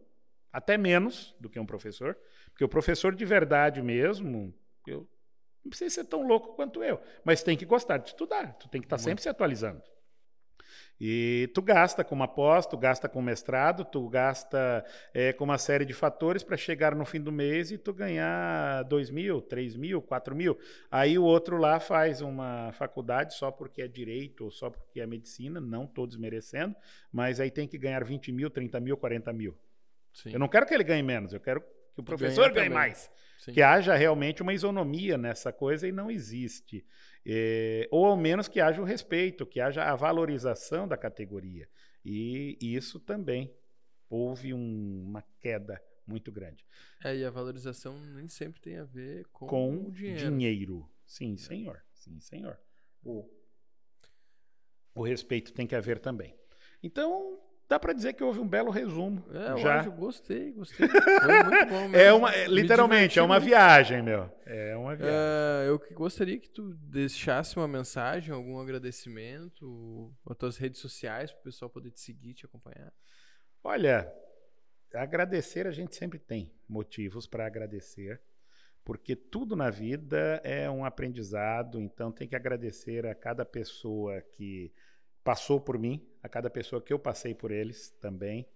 até menos do que um professor, porque o professor de verdade mesmo, eu não precisa ser tão louco quanto eu, mas tem que gostar de estudar, tu tem que estar sempre se atualizando. E tu gasta com uma pós, tu gasta com mestrado, tu gasta com uma série de fatores para chegar no fim do mês e tu ganhar 2.000, 3.000, 4.000. Aí o outro lá faz uma faculdade só porque é direito ou só porque é medicina, não estou desmerecendo, mas aí tem que ganhar 20.000, 30.000, 40.000. Sim. Eu não quero que ele ganhe menos, eu quero que o professor ganhe mais. Sim. Que haja realmente uma isonomia nessa coisa e não existe. Ou ao menos que haja o respeito, que haja a valorização da categoria. E isso também houve uma queda muito grande. E a valorização nem sempre tem a ver com o dinheiro. Sim, senhor. Sim, senhor. O respeito tem que haver também. Então, dá para dizer que houve um belo resumo. Eu gostei. Foi muito bom mesmo. Literalmente, é uma viagem, meu. É uma viagem. Eu gostaria que tu deixasse uma mensagem, algum agradecimento, as tuas redes sociais, para o pessoal poder te seguir, te acompanhar. Olha, agradecer a gente sempre tem motivos para agradecer, porque tudo na vida é um aprendizado, então tem que agradecer a cada pessoa que passou por mim, a cada pessoa que eu passei por eles também,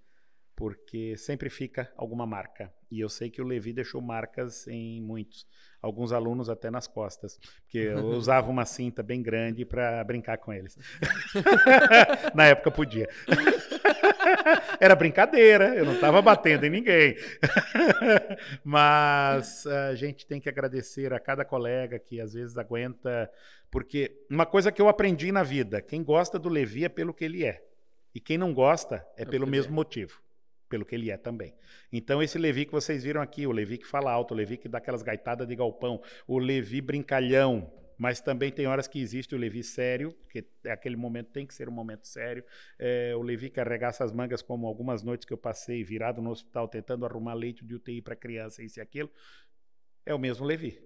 porque sempre fica alguma marca. E eu sei que o Levi deixou marcas em muitos, alguns alunos até nas costas, porque eu usava uma cinta bem grande para brincar com eles. Na época podia. Era brincadeira, eu não estava batendo em ninguém. Mas a gente tem que agradecer a cada colega que às vezes aguenta, porque uma coisa que eu aprendi na vida, quem gosta do Levi é pelo que ele é, e quem não gosta é pelo mesmo motivo, pelo que ele é também. Então esse Levi que vocês viram aqui, o Levi que fala alto, o Levi que dá aquelas gaitadas de galpão, o Levi brincalhão, mas também tem horas que existe o Levi sério, porque aquele momento tem que ser um momento sério. O Levi que arregaça as mangas, como algumas noites que eu passei virado no hospital tentando arrumar leito de UTI para criança, isso e aquilo. É o mesmo Levi,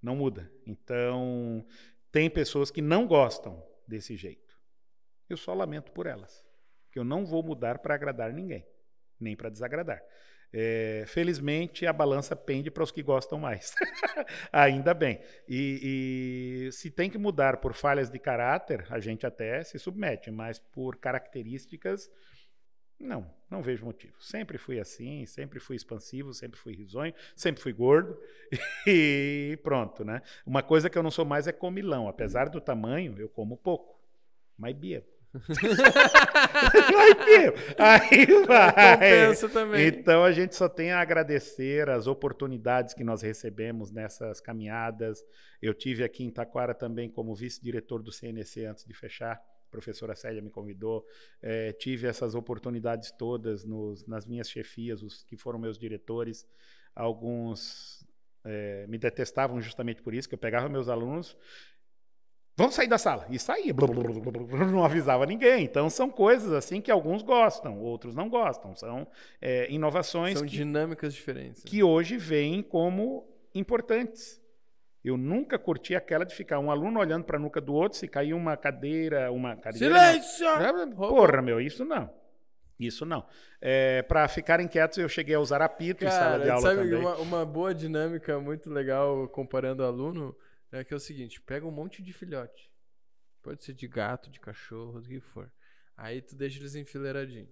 não muda. Então, tem pessoas que não gostam desse jeito. Eu só lamento por elas, que eu não vou mudar para agradar ninguém, nem para desagradar. Felizmente a balança pende para os que gostam mais. Ainda bem. E se tem que mudar por falhas de caráter, a gente até se submete, mas por características, não vejo motivo. Sempre fui assim, sempre fui expansivo, sempre fui risonho, sempre fui gordo e pronto, né? Uma coisa que eu não sou mais é comilão. Apesar do tamanho, eu como pouco, mas bebo. Aí vai. Compensa também. Então a gente só tem a agradecer as oportunidades que nós recebemos nessas caminhadas. Eu tive aqui em Taquara também como vice-diretor do CNC antes de fechar. A professora Célia me convidou. Tive essas oportunidades todas nas minhas chefias, os que foram meus diretores. Alguns me detestavam justamente por isso, que eu pegava meus alunos. Vamos sair da sala. E saía. Não avisava ninguém. Então, são coisas assim que alguns gostam, outros não gostam. São inovações. São dinâmicas diferentes. Que hoje vêm como importantes. Eu nunca curti aquela de ficar um aluno olhando para a nuca do outro, se cair uma cadeira... Silêncio! Porra, meu, isso não. Isso não. Para ficarem quietos, eu cheguei a usar apito em sala de aula sabe, também. Uma boa dinâmica muito legal comparando aluno é que é o seguinte, pega um monte de filhote. Pode ser de gato, de cachorro, do que for. Aí tu deixa eles enfileiradinhos.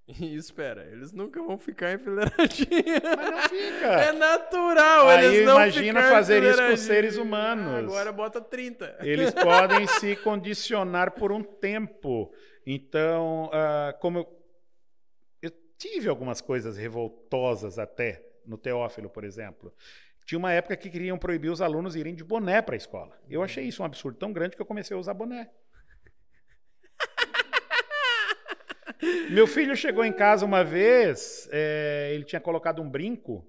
E espera, eles nunca vão ficar enfileiradinhos. Mas não fica. É natural, aí eles não imagina fazer isso com seres humanos. Agora bota 30. Eles podem se condicionar por um tempo. Então, como eu tive algumas coisas revoltosas até no Teófilo, por exemplo. Tinha uma época que queriam proibir os alunos irem de boné para a escola. Eu achei isso um absurdo tão grande que eu comecei a usar boné. Meu filho chegou em casa uma vez, ele tinha colocado um brinco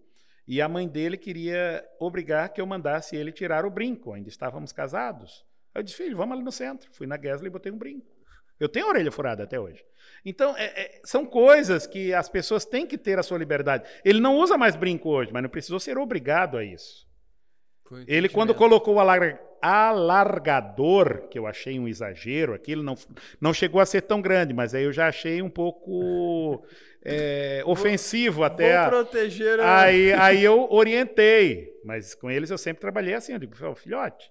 e a mãe dele queria obrigar que eu mandasse ele tirar o brinco. Ainda estávamos casados. Eu disse, filho, vamos ali no centro. Fui na Guesla e botei um brinco. Eu tenho a orelha furada até hoje. Então, são coisas que as pessoas têm que ter a sua liberdade. Ele não usa mais brinco hoje, mas não precisou ser obrigado a isso. Ele, quando colocou o alargador, que eu achei um exagero, aquilo não chegou a ser tão grande, mas aí eu já achei um pouco ofensivo até. Vou proteger aí eu orientei, mas com eles eu sempre trabalhei assim. Eu digo, filhote,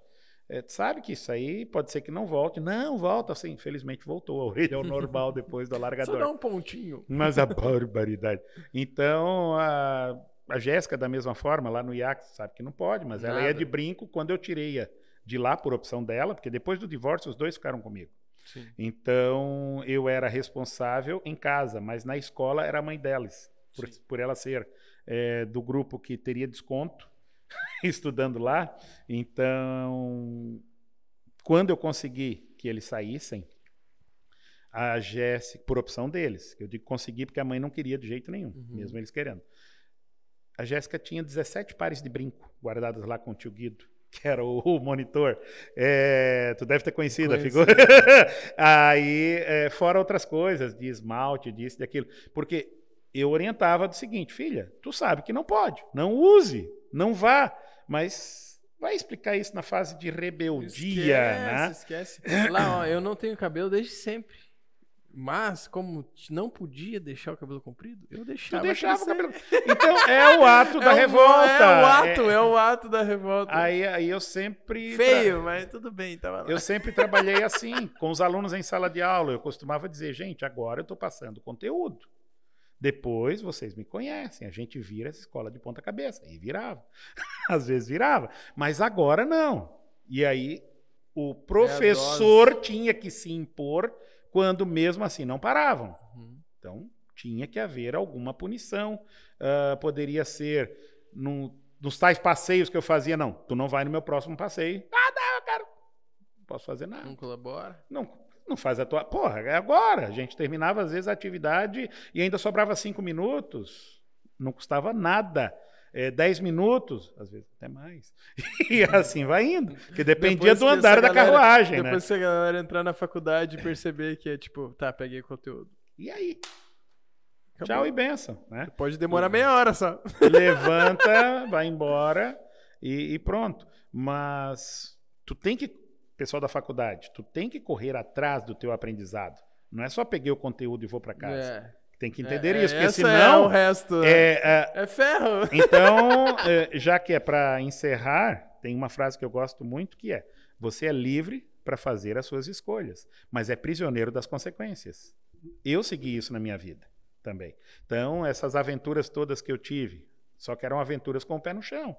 sabe que isso aí pode ser que não volte. Não, volta assim. Infelizmente voltou a orelha ao normal depois do alargador. Só dá um pontinho. Mas a barbaridade. Então, a Jéssica, da mesma forma, lá no IAC, sabe que não pode, mas ela ia de brinco quando eu tirei de lá por opção dela, porque depois do divórcio os dois ficaram comigo. Sim. Então, eu era responsável em casa, mas na escola era a mãe delas, por ela ser do grupo que teria desconto estudando lá. Então, quando eu consegui que eles saíssem, a Jéssica, por opção deles, eu digo consegui porque a mãe não queria de jeito nenhum, mesmo eles querendo. A Jéssica tinha 17 pares de brinco guardados lá com o tio Guido, que era o monitor. Tu deve ter conhecido a figura. Aí, fora outras coisas, de esmalte, disso, daquilo. Porque eu orientava do seguinte, filha, tu sabe que não pode, não use, não vá, mas vai explicar isso na fase de rebeldia, né? Esquece. Lá, ó, eu não tenho cabelo desde sempre. Mas, como não podia deixar o cabelo comprido, eu deixava. Tu deixava o cabelo. Então, é o ato da revolta. É o ato da revolta. Aí eu sempre... Feio, mas tudo bem, tava lá. Eu sempre trabalhei assim, com os alunos em sala de aula. Eu costumava dizer, gente, agora eu estou passando conteúdo. Depois vocês me conhecem, a gente vira essa escola de ponta cabeça. E virava. Às vezes virava. Mas agora não. E aí o professor tinha que se impor quando mesmo assim não paravam. Então tinha que haver alguma punição. Poderia ser nos tais passeios que eu fazia. Não, tu não vai no meu próximo passeio. Não, cara. Não posso fazer nada. Não colabora? Não faz a tua... Porra, é agora. A gente terminava, às vezes, a atividade e ainda sobrava 5 minutos. Não custava nada. 10 minutos, às vezes até mais. E assim vai indo. Porque dependia do andar da carruagem, depois que a galera entrar na faculdade e perceber que é tipo, tá, peguei conteúdo. E aí? Acabou. Tchau e benção, né? Pode demorar meia hora só. Levanta, vai embora e pronto. Mas tu tem que... Pessoal da faculdade, tu tem que correr atrás do teu aprendizado. Não é só peguei o conteúdo e vou para casa. Tem que entender isso, porque senão... o resto. É ferro. Então, já que é para encerrar, tem uma frase que eu gosto muito que é: você é livre para fazer as suas escolhas, mas é prisioneiro das consequências. Eu segui isso na minha vida também. Então, essas aventuras todas que eu tive, só que eram aventuras com o pé no chão.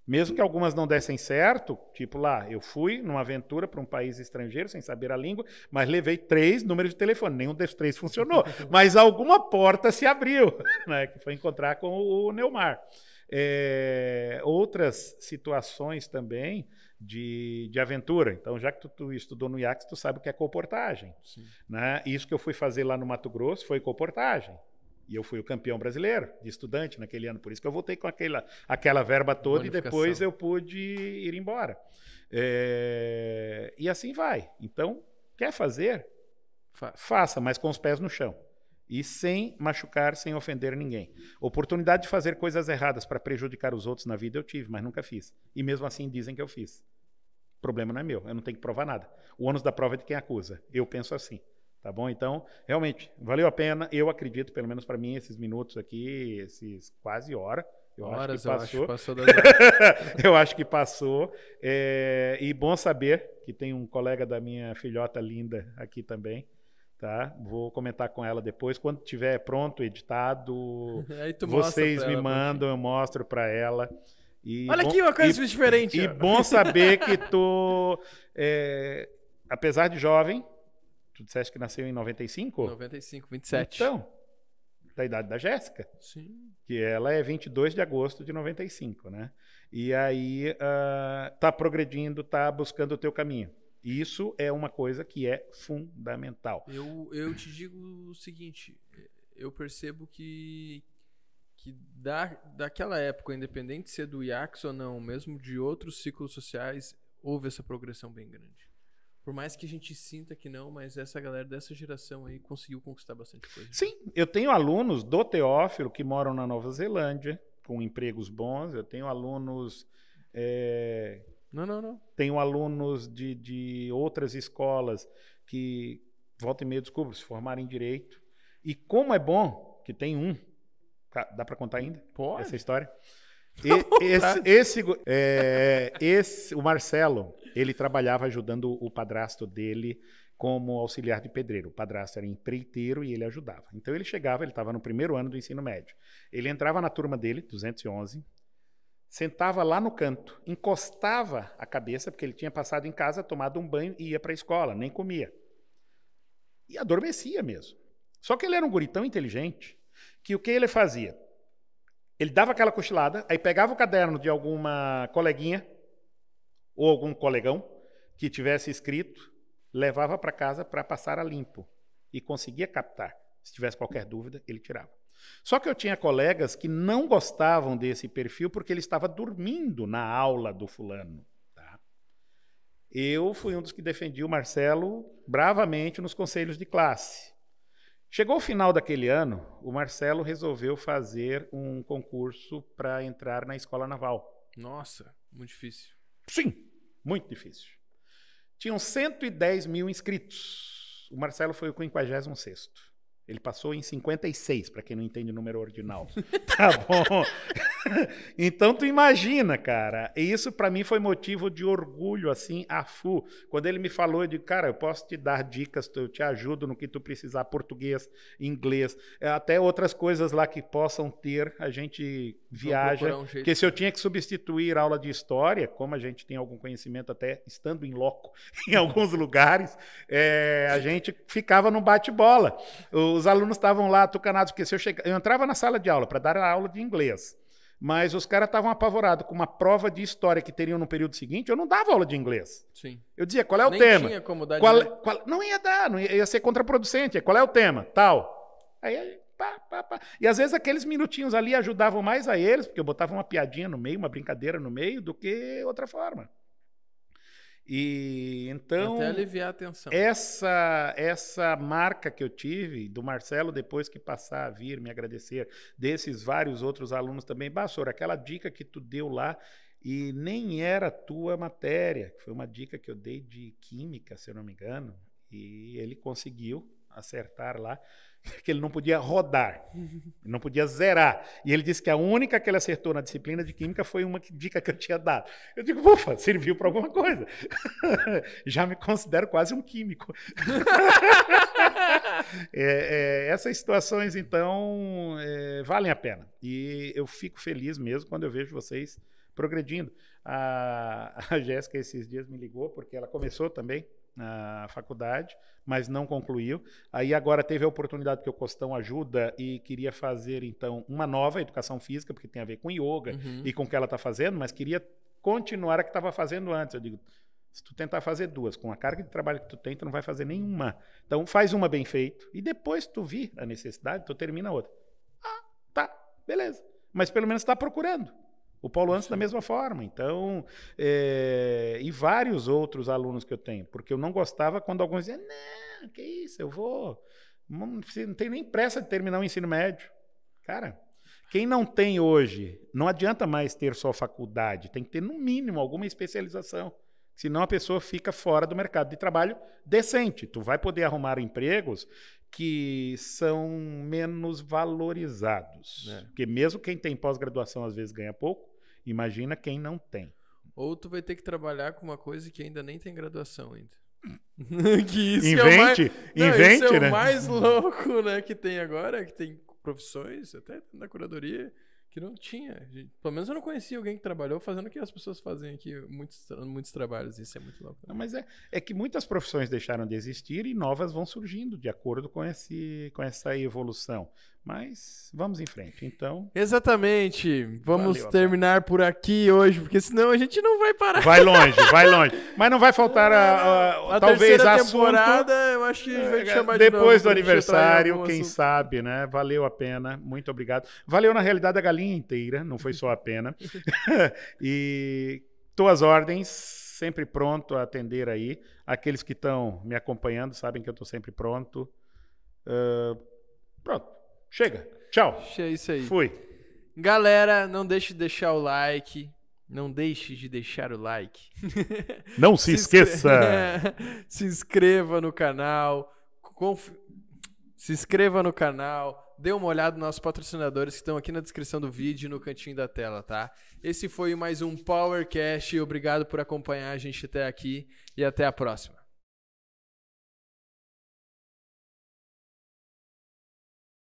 Mesmo que algumas não dessem certo, tipo lá, eu fui numa aventura para um país estrangeiro, sem saber a língua, mas levei 3 números de telefone, nenhum desses 3 funcionou, mas alguma porta se abriu, né, que foi encontrar com o Neumar. Outras situações também de aventura. Então, já que tu estudou no IACS, tu sabe o que é colportagem. Né? Isso que eu fui fazer lá no Mato Grosso foi colportagem. E eu fui o campeão brasileiro de estudante naquele ano. Por isso que eu voltei com aquela verba toda e depois eu pude ir embora. E assim vai. Então, quer fazer? Faça, mas com os pés no chão. E sem machucar, sem ofender ninguém. Oportunidade de fazer coisas erradas para prejudicar os outros na vida eu tive, mas nunca fiz. E mesmo assim dizem que eu fiz. O problema não é meu, eu não tenho que provar nada. O ônus da prova é de quem acusa. Eu penso assim. Tá bom? Então, realmente, valeu a pena. Eu acredito, pelo menos para mim, esses minutos aqui, esses quase hora. Horas, eu acho que passou das horas. Eu acho que passou. E bom saber que tem um colega da minha filhota linda aqui também. Tá? Vou comentar com ela depois. Quando tiver pronto, editado, vocês me mandam, eu mostro para ela. Olha aqui uma coisa diferente. E bom saber que tu, apesar de jovem, tu disseste que nasceu em 95? 95, 27. Então, da idade da Jéssica, Sim. que ela é 22 de agosto de 95, né? E aí tá progredindo, tá buscando o teu caminho. Isso é uma coisa que é fundamental. Eu te digo o seguinte, eu percebo que daquela época, independente de ser do IACS ou não, mesmo de outros ciclos sociais, houve essa progressão bem grande. Por mais que a gente sinta que não, mas essa galera dessa geração aí conseguiu conquistar bastante coisa. Sim, eu tenho alunos do Teófilo que moram na Nova Zelândia, com empregos bons. Eu tenho alunos... Não. Tenho alunos de outras escolas que, volta e meia, desculpa, se formaram em Direito. E como é bom que tem um... Dá para contar ainda? Pode. Essa história? O Marcelo, ele trabalhava ajudando o padrasto dele como auxiliar de pedreiro. O padrasto era empreiteiro e ele ajudava. Então ele chegava, ele estava no primeiro ano do ensino médio. Ele entrava na turma dele, 211, sentava lá no canto, encostava a cabeça, porque ele tinha passado em casa, tomado um banho e ia para a escola, nem comia. E adormecia mesmo. Só que ele era um guri tão inteligente que o que ele fazia? Ele dava aquela cochilada, aí pegava o caderno de alguma coleguinha ou algum colegão que tivesse escrito, levava para casa para passar a limpo e conseguia captar. Se tivesse qualquer dúvida, ele tirava. Só que eu tinha colegas que não gostavam desse perfil porque ele estava dormindo na aula do fulano. Tá? Eu fui um dos que defendi o Marcelo bravamente nos conselhos de classe. Chegou o final daquele ano, o Marcelo resolveu fazer um concurso para entrar na Escola Naval. Nossa, muito difícil. Sim, muito difícil. Tinham 110 mil inscritos. O Marcelo foi o 56º. Ele passou em 56, para quem não entende o número ordinal. Tá bom? Então, tu imagina, cara. E isso, para mim, foi motivo de orgulho, assim, a full. Quando ele me falou, eu digo, cara, eu posso te dar dicas, eu te ajudo no que tu precisar, português, inglês, até outras coisas lá que possam ter, a gente viaja. Porque se eu tinha que substituir aula de história, como a gente tem algum conhecimento até estando em loco em alguns lugares, a gente ficava no bate-bola. Os alunos estavam lá atucanados, porque se eu entrava na sala de aula para dar a aula de inglês, mas os caras estavam apavorados com uma prova de história que teriam no período seguinte, eu não dava aula de inglês. Sim. Eu dizia, qual é o Nem tema? Tinha como dar não ia dar, não ia ser contraproducente. Qual é o tema? Tal. Aí, pá. E às vezes aqueles minutinhos ali ajudavam mais a eles, porque eu botava uma piadinha no meio, uma brincadeira no meio, do que outra forma. E então até aliviar a tensão. Essa marca que eu tive do Marcelo, depois que passar a vir me agradecer, desses vários outros alunos também, Bassor, aquela dica que tu deu lá e nem era a tua matéria, foi uma dica que eu dei de química, se eu não me engano, e ele conseguiu acertar lá, que ele não podia rodar, não podia zerar. E ele disse que a única que ele acertou na disciplina de química foi uma dica que eu tinha dado. Eu digo, ufa, serviu para alguma coisa. Já me considero quase um químico. Essas situações, então, valem a pena. E eu fico feliz mesmo quando eu vejo vocês progredindo. A Jéssica esses dias me ligou, porque ela começou também na faculdade, mas não concluiu. Aí agora teve a oportunidade, porque o Costão ajuda e queria fazer, então, uma nova educação física, porque tem a ver com yoga e com o que ela está fazendo, mas queria continuar a que estava fazendo antes. Eu digo, se tu tentar fazer duas, com a carga de trabalho que tu tem, tu não vai fazer nenhuma. Então, faz uma bem feito e depois tu vir a necessidade, tu termina a outra. Ah, tá, beleza. Mas pelo menos está procurando. O Paulo Antes da mesma forma. Então, e vários outros alunos que eu tenho, porque eu não gostava quando alguns diziam, não, que isso, eu vou... Não tenho nem pressa de terminar o ensino médio. Cara, quem não tem hoje, não adianta mais ter só faculdade, tem que ter no mínimo alguma especialização. Senão a pessoa fica fora do mercado de trabalho decente. Tu vai poder arrumar empregos que são menos valorizados. Porque mesmo quem tem pós-graduação às vezes ganha pouco, imagina quem não tem. Ou tu vai ter que trabalhar com uma coisa que ainda nem tem graduação ainda. Que isso invente, isso é né? o mais louco, né, que tem agora, que tem profissões, até na curadoria, que não tinha. Pelo menos eu não conhecia alguém que trabalhou fazendo o que as pessoas fazem aqui, muitos trabalhos. Isso é muito louco. Não, mas é que muitas profissões deixaram de existir e novas vão surgindo de acordo com essa evolução. Mas vamos em frente. Então, Exatamente. Vamos Valeu, terminar por aqui hoje, porque senão a gente não vai parar. vai longe, vai longe. Mas não vai faltar talvez terceira assunto temporada, eu acho que a gente vai te chamar de novo depois do pra gente entrar em aniversário, algum quem assunto. sabe, né? Valeu a pena. Muito obrigado. Valeu, na realidade, a galinha inteira, não foi só a pena. E tuas ordens, sempre pronto a atender aí. Aqueles que estão me acompanhando sabem que eu estou sempre pronto. Pronto. Chega. Tchau. É isso aí. Fui. Galera, não deixe de deixar o like. Não deixe de deixar o like. Não se esqueça. Se inscreva no canal. Se inscreva no canal. Dê uma olhada nos nossos patrocinadores que estão aqui na descrição do vídeo e no cantinho da tela, tá? Esse foi mais um PowerCast. Obrigado por acompanhar a gente até aqui e até a próxima.